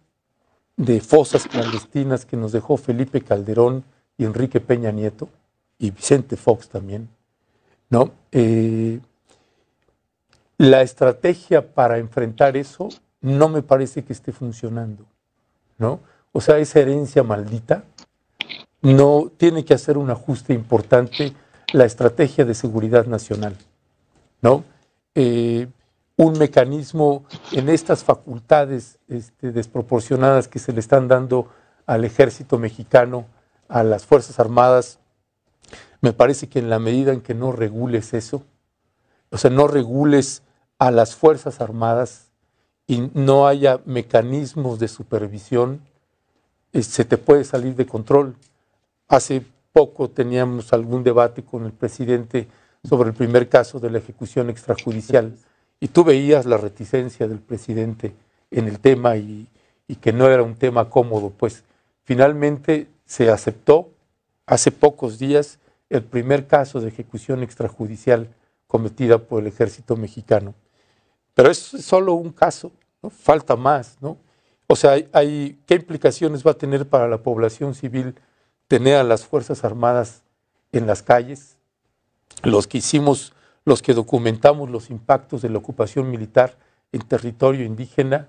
de fosas clandestinas que nos dejó Felipe Calderón y Enrique Peña Nieto, y Vicente Fox también, ¿no? La estrategia para enfrentar eso no me parece que esté funcionando, ¿no? O sea, esa herencia maldita no tiene que hacer un ajuste importante la estrategia de seguridad nacional, ¿no? Un mecanismo en estas facultades desproporcionadas que se le están dando al ejército mexicano, a las Fuerzas Armadas, me parece que en la medida en que no regules eso, o sea, no regules a las Fuerzas Armadas y no haya mecanismos de supervisión, se te puede salir de control. Hace poco teníamos algún debate con el presidente sobre el primer caso de la ejecución extrajudicial y tú veías la reticencia del presidente en el tema y que no era un tema cómodo. Pues finalmente se aceptó hace pocos días el primer caso de ejecución extrajudicial cometida por el ejército mexicano. Pero es solo un caso, ¿no? Falta más, ¿no? O sea, ¿qué implicaciones va a tener para la población civil tener a las Fuerzas Armadas en las calles? Los que documentamos los impactos de la ocupación militar en territorio indígena,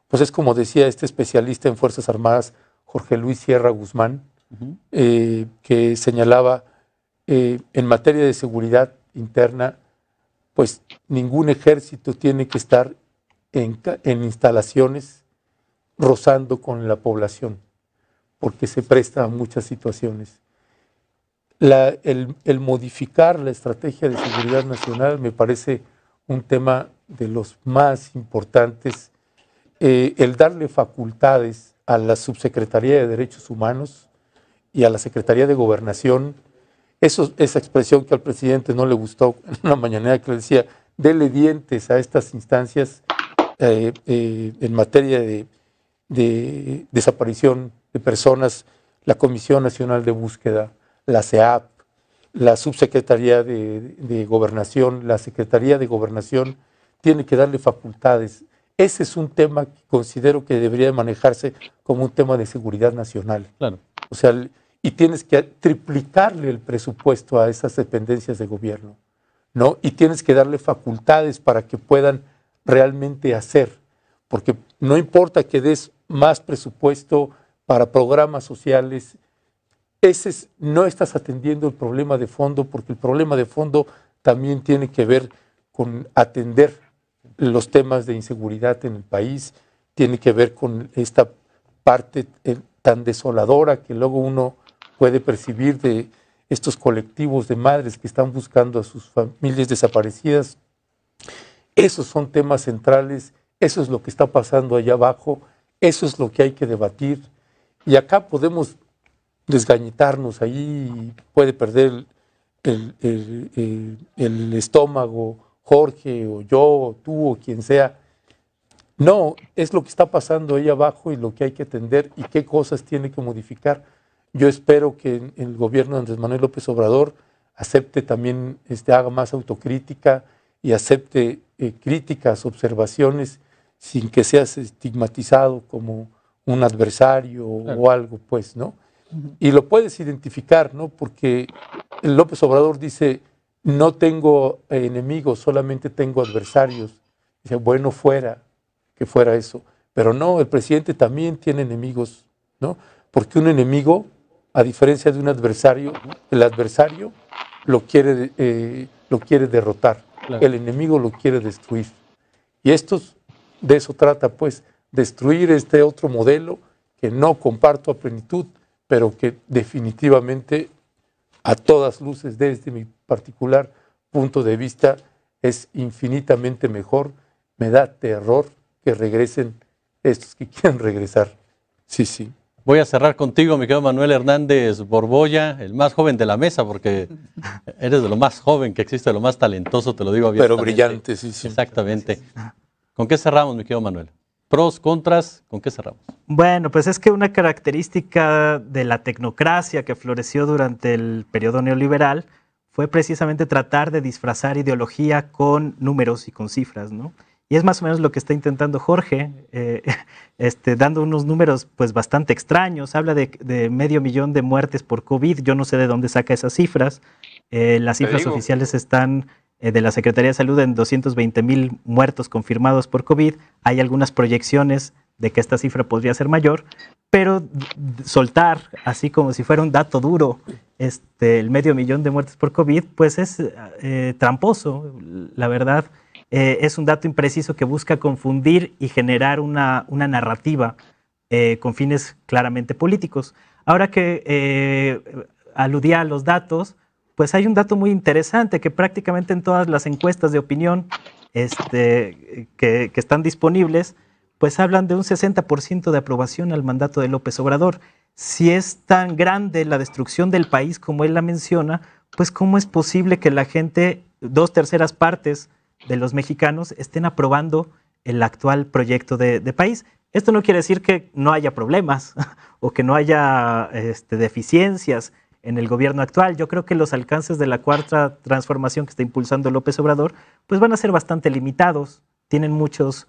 pues es como decía este especialista en Fuerzas Armadas, Jorge Luis Sierra Guzmán, que señalaba en materia de seguridad interna, pues ningún ejército tiene que estar en instalaciones rozando con la población, porque se presta a muchas situaciones. El modificar la estrategia de seguridad nacional me parece un tema de los más importantes. El darle facultades a la Subsecretaría de Derechos Humanos y a la Secretaría de Gobernación, esa expresión que al presidente no le gustó en una mañanera, que le decía, dele dientes a estas instancias en materia de desaparición de personas, la Comisión Nacional de Búsqueda, la CEAP, la Subsecretaría de Gobernación, la Secretaría de Gobernación, tiene que darle facultades. Ese es un tema que considero que debería manejarse como un tema de seguridad nacional. Claro. O sea, y tienes que triplicarle el presupuesto a esas dependencias de gobierno, ¿no? Y tienes que darle facultades para que puedan realmente hacer, porque no importa que des más presupuesto para programas sociales, no estás atendiendo el problema de fondo, porque el problema de fondo también tiene que ver con atender los temas de inseguridad en el país, tiene que ver con esta parte tan desoladora que luego uno puede percibir de estos colectivos de madres que están buscando a sus familias desaparecidas. Esos son temas centrales, eso es lo que está pasando allá abajo, eso es lo que hay que debatir. Y acá podemos desgañitarnos, ahí puede perder el estómago Jorge o yo o tú o quien sea. No, es lo que está pasando ahí abajo y lo que hay que atender y qué cosas tiene que modificar. Yo espero que el gobierno de Andrés Manuel López Obrador acepte también, haga más autocrítica y acepte críticas, observaciones, sin que seas estigmatizado como un adversario o algo, pues, ¿no? Y lo puedes identificar, ¿no? Porque López Obrador dice, no tengo enemigos, solamente tengo adversarios. Dice, bueno, fuera que fuera eso. Pero no, el presidente también tiene enemigos, ¿no? Porque un enemigo, a diferencia de un adversario, el adversario lo quiere derrotar. Claro. El enemigo lo quiere destruir. Y de eso trata, pues, destruir este otro modelo que no comparto a plenitud, pero que definitivamente, a todas luces, desde mi particular punto de vista, es infinitamente mejor. Me da terror que regresen estos que quieren regresar. Sí, sí. Voy a cerrar contigo, mi querido Manuel Hernández Borbolla, el más joven de la mesa, porque eres de lo más joven que existe, de lo más talentoso, te lo digo abiertamente. Pero brillante, sí, sí. Exactamente. ¿Con qué cerramos, mi querido Manuel? Pros, contras, ¿con qué cerramos? Bueno, pues es que una característica de la tecnocracia que floreció durante el periodo neoliberal fue precisamente tratar de disfrazar ideología con números y con cifras, ¿no? Y es más o menos lo que está intentando Jorge, dando unos números pues bastante extraños. Habla de 500,000 de muertes por COVID. Yo no sé de dónde saca esas cifras. Las cifras oficiales están de la Secretaría de Salud en 220,000 muertos confirmados por COVID. Hay algunas proyecciones de que esta cifra podría ser mayor, pero soltar así como si fuera un dato duro el 500,000 de muertes por COVID, pues es tramposo, la verdad. Es un dato impreciso que busca confundir y generar una narrativa con fines claramente políticos. Ahora que aludía a los datos, pues hay un dato muy interesante que prácticamente en todas las encuestas de opinión que están disponibles, pues hablan de un 60% de aprobación al mandato de López Obrador. Si es tan grande la destrucción del país como él la menciona, pues ¿cómo es posible que la gente, 2/3 partes de los mexicanos, estén aprobando el actual proyecto de país? Esto no quiere decir que no haya problemas o que no haya deficiencias en el gobierno actual. Yo creo que los alcances de la cuarta transformación que está impulsando López Obrador pues van a ser bastante limitados. Tienen muchos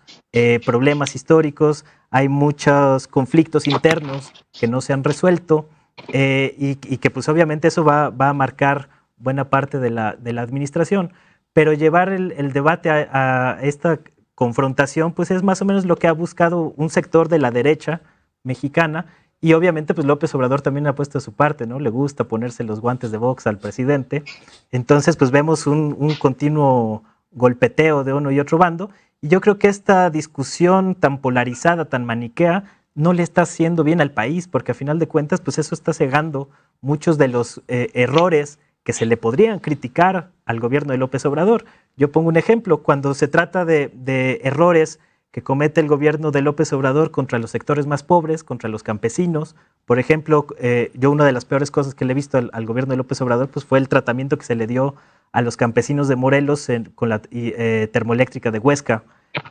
problemas históricos, hay muchos conflictos internos que no se han resuelto y que pues obviamente eso va a marcar buena parte de la administración. Pero llevar el debate a esta confrontación pues es más o menos lo que ha buscado un sector de la derecha mexicana Y obviamente pues López Obrador también ha puesto de su parte, ¿no? Le gusta ponerse los guantes de box al presidente. Entonces pues vemos un continuo golpeteo de uno y otro bando. Y yo creo que esta discusión tan polarizada, tan maniquea, no le está haciendo bien al país, porque a final de cuentas pues eso está cegando muchos de los errores que se le podrían criticar al gobierno de López Obrador. Yo pongo un ejemplo, cuando se trata de errores que comete el gobierno de López Obrador contra los sectores más pobres, contra los campesinos. Por ejemplo, yo una de las peores cosas que le he visto al gobierno de López Obrador pues fue el tratamiento que se le dio a los campesinos de Morelos con la termoeléctrica de Huesca,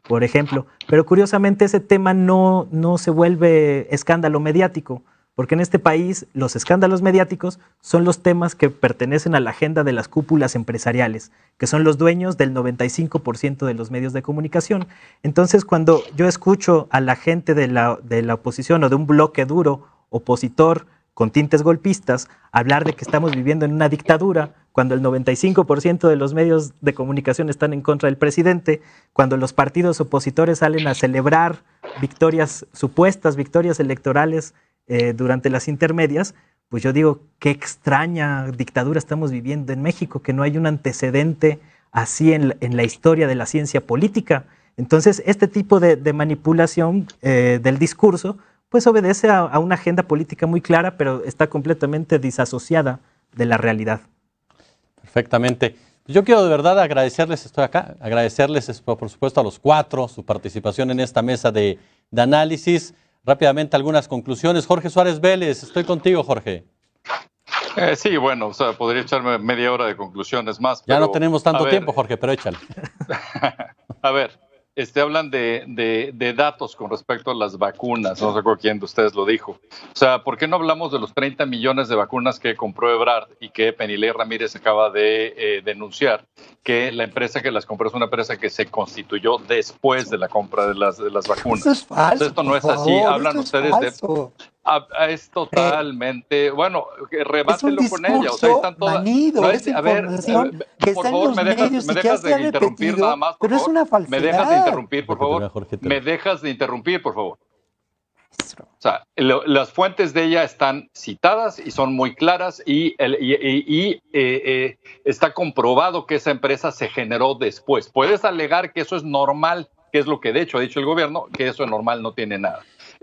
por ejemplo. Pero curiosamente ese tema no se vuelve escándalo mediático, porque en este país los escándalos mediáticos son los temas que pertenecen a la agenda de las cúpulas empresariales, que son los dueños del 95% de los medios de comunicación. Entonces, cuando yo escucho a la gente de la oposición o de un bloque duro opositor con tintes golpistas hablar de que estamos viviendo en una dictadura, cuando el 95% de los medios de comunicación están en contra del presidente, cuando los partidos opositores salen a celebrar supuestas victorias electorales durante las intermedias, pues yo digo, qué extraña dictadura estamos viviendo en México, que no hay un antecedente así en la historia de la ciencia política. Entonces, este tipo de manipulación del discurso, pues obedece a una agenda política muy clara, pero está completamente disasociada de la realidad. Perfectamente. Yo quiero de verdad agradecerles, estoy acá, agradecerles por supuesto a los cuatro su participación en esta mesa de análisis. Rápidamente algunas conclusiones. Jorge Suárez Vélez, estoy contigo, Jorge. Sí, bueno, o sea, podría echarme media hora de conclusiones más. Ya no tenemos tanto tiempo, Jorge, pero échale. A ver, hablan de datos con respecto a las vacunas, no recuerdo quién de ustedes lo dijo. O sea, ¿por qué no hablamos de los 30 millones de vacunas que compró Ebrard y que Penilei Ramírez acaba de denunciar? Que la empresa que las compró es una empresa que se constituyó después de la compra de las vacunas. Eso es falso. Entonces, esto no es así. Hablan ustedes de... Es totalmente... Bueno, rebátelo con ella. O sea, están todas... Manido, es información que está en los medios y que ya se ha repetido, nada más, pero es una falsedad. ¿Me dejas de interrumpir, por favor? ¿Me dejas de interrumpir, por favor? O sea, las fuentes de ella están citadas y son muy claras y está comprobado que esa empresa se generó después. Puedes alegar que eso es normal, que es lo que de hecho ha dicho el gobierno, que eso es normal, no tiene nada.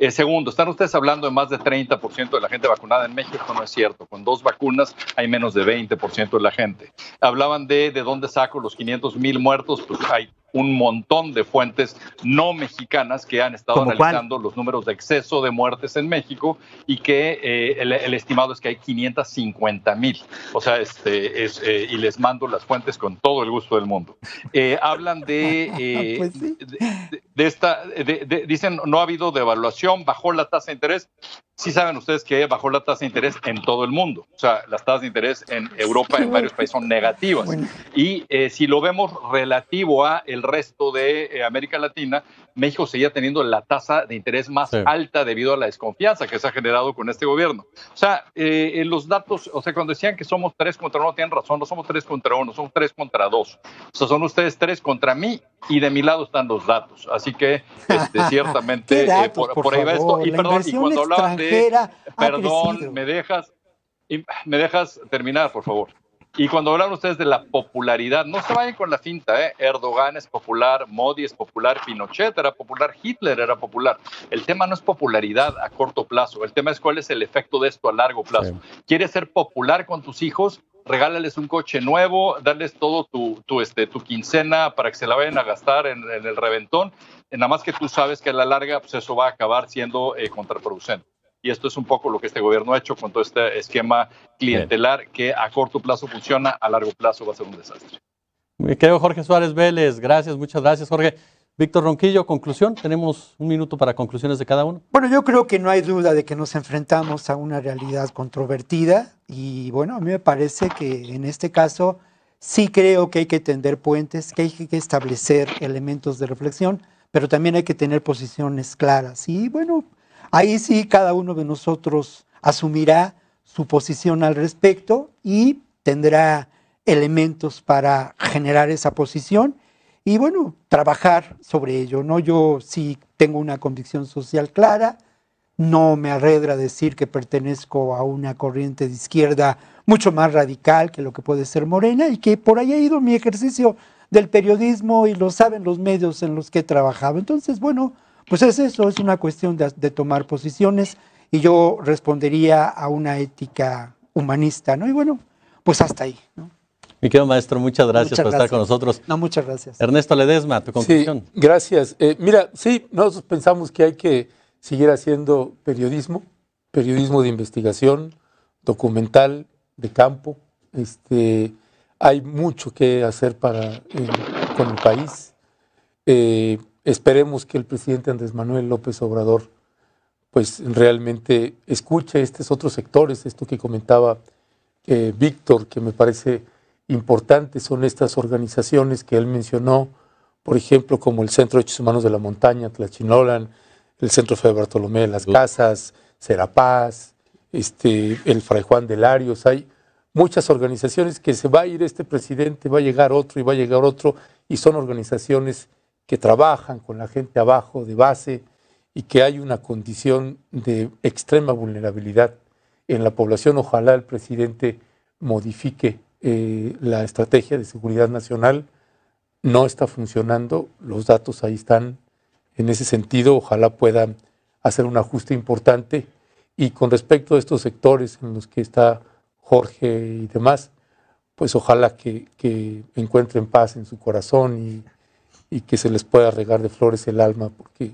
Segundo, están ustedes hablando de más de 30% de la gente vacunada en México. Esto no es cierto. Con 2 vacunas hay menos de 20% de la gente. Hablaban de dónde saco los 500,000 muertos. Pues hay un montón de fuentes no mexicanas que han estado analizando los números de exceso de muertes en México y que el estimado es que hay 550,000. O sea, y les mando las fuentes con todo el gusto del mundo. Hablan Pues sí. Dicen no ha habido devaluación, bajó la tasa de interés. Sí saben ustedes que bajó la tasa de interés en todo el mundo. O sea, las tasas de interés en Europa, en varios países, son negativas. Bueno. Y si lo vemos relativo a el resto de América Latina, México seguía teniendo la tasa de interés más alta debido a la desconfianza que se ha generado con este gobierno. O sea, los datos, o sea, cuando decían que somos 3 contra 1, tienen razón, no somos 3 contra 1, somos 3 contra 2. O sea, son ustedes 3 contra mí y de mi lado están los datos. Así que, ciertamente, datos, por ahí va esto. Y perdón, y cuando hablaban de... Perdón, ¿me dejas terminar, por favor? Y cuando hablan ustedes de la popularidad, no se vayan con la finta, ¿eh? Erdogan es popular, Modi es popular, Pinochet era popular, Hitler era popular. El tema no es popularidad a corto plazo, el tema es cuál es el efecto de esto a largo plazo. Sí. ¿Quieres ser popular con tus hijos? Regálales un coche nuevo, darles todo tu quincena para que se la vayan a gastar en el reventón. Nada más que tú sabes que a la larga pues eso va a acabar siendo contraproducente. Y esto es un poco lo que este gobierno ha hecho con todo este esquema clientelar que a corto plazo funciona, a largo plazo va a ser un desastre. Mi querido Jorge Suárez Vélez, gracias, muchas gracias, Jorge. Víctor Ronquillo, conclusión, tenemos un minuto para conclusiones de cada uno. Bueno, yo creo que no hay duda de que nos enfrentamos a una realidad controvertida y bueno, a mí me parece que en este caso sí creo que hay que tender puentes, que hay que establecer elementos de reflexión, pero también hay que tener posiciones claras y bueno, ahí sí cada uno de nosotros asumirá su posición al respecto y tendrá elementos para generar esa posición y bueno, trabajar sobre ello, ¿no? Yo sí tengo una convicción social clara, no me arredra decir que pertenezco a una corriente de izquierda mucho más radical que lo que puede ser Morena, y que por ahí ha ido mi ejercicio del periodismo y lo saben los medios en los que he trabajado. Entonces, bueno, pues es eso, es una cuestión de tomar posiciones, y yo respondería a una ética humanista, ¿no? Y bueno, pues hasta ahí, ¿no? Mi querido maestro, muchas gracias por estar con nosotros. No, muchas gracias. Ernesto Ledesma, tu conclusión. Sí, gracias. Mira, sí, nosotros pensamos que hay que seguir haciendo periodismo de investigación, documental, de campo. Hay mucho que hacer con el país. Esperemos que el presidente Andrés Manuel López Obrador pues realmente escuche estos otros sectores, esto que comentaba Víctor, que me parece importante, son estas organizaciones que él mencionó, por ejemplo, como el Centro de Derechos Humanos de la Montaña, Tlachinolan, el Centro Fray Bartolomé de las Casas, Serapaz, el Fray Juan de Larios. Hay muchas organizaciones que se va a ir este presidente, va a llegar otro y va a llegar otro, y son organizaciones que trabajan con la gente abajo, de base, y que hay una condición de extrema vulnerabilidad en la población. Ojalá el presidente modifique la estrategia de seguridad nacional. No está funcionando, los datos ahí están. En ese sentido, ojalá puedan hacer un ajuste importante. Y con respecto a estos sectores en los que está Jorge y demás, pues ojalá que encuentren paz en su corazón y que se les pueda regar de flores el alma, porque,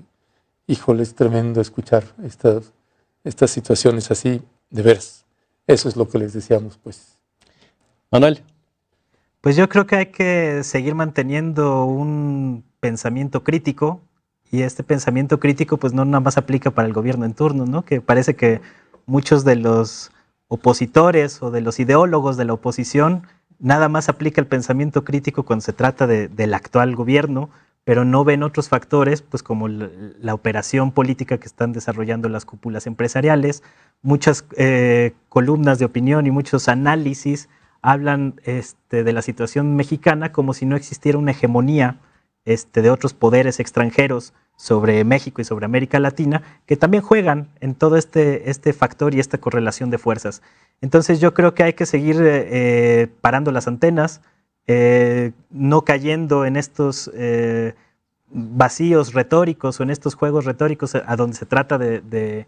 híjole, es tremendo escuchar estas situaciones así, de veras. Eso es lo que les deseamos, pues. Manuel. Pues yo creo que hay que seguir manteniendo un pensamiento crítico, y este pensamiento crítico pues no nada más aplica para el gobierno en turno, ¿no? Que parece que muchos de los opositores o de los ideólogos de la oposición nada más aplica el pensamiento crítico cuando se trata del actual gobierno, pero no ven otros factores, pues como la operación política que están desarrollando las cúpulas empresariales. Muchas columnas de opinión y muchos análisis hablan de la situación mexicana como si no existiera una hegemonía de otros poderes extranjeros sobre México y sobre América Latina, que también juegan en todo este factor y esta correlación de fuerzas. Entonces yo creo que hay que seguir parando las antenas, no cayendo en estos vacíos retóricos o en estos juegos retóricos a donde se trata de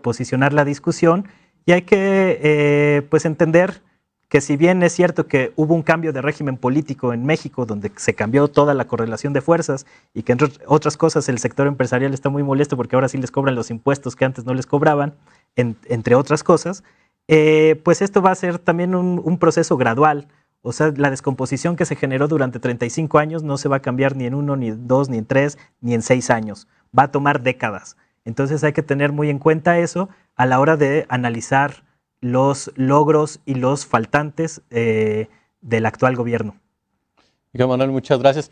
posicionar la discusión, y hay que pues entender que si bien es cierto que hubo un cambio de régimen político en México donde se cambió toda la correlación de fuerzas, y que entre otras cosas el sector empresarial está muy molesto porque ahora sí les cobran los impuestos que antes no les cobraban, entre otras cosas, pues esto va a ser también un proceso gradual. O sea, la descomposición que se generó durante 35 años no se va a cambiar ni en 1, ni en 2, ni en 3, ni en 6 años. Va a tomar décadas. Entonces hay que tener muy en cuenta eso a la hora de analizar los logros y los faltantes del actual gobierno. Manuel, muchas gracias.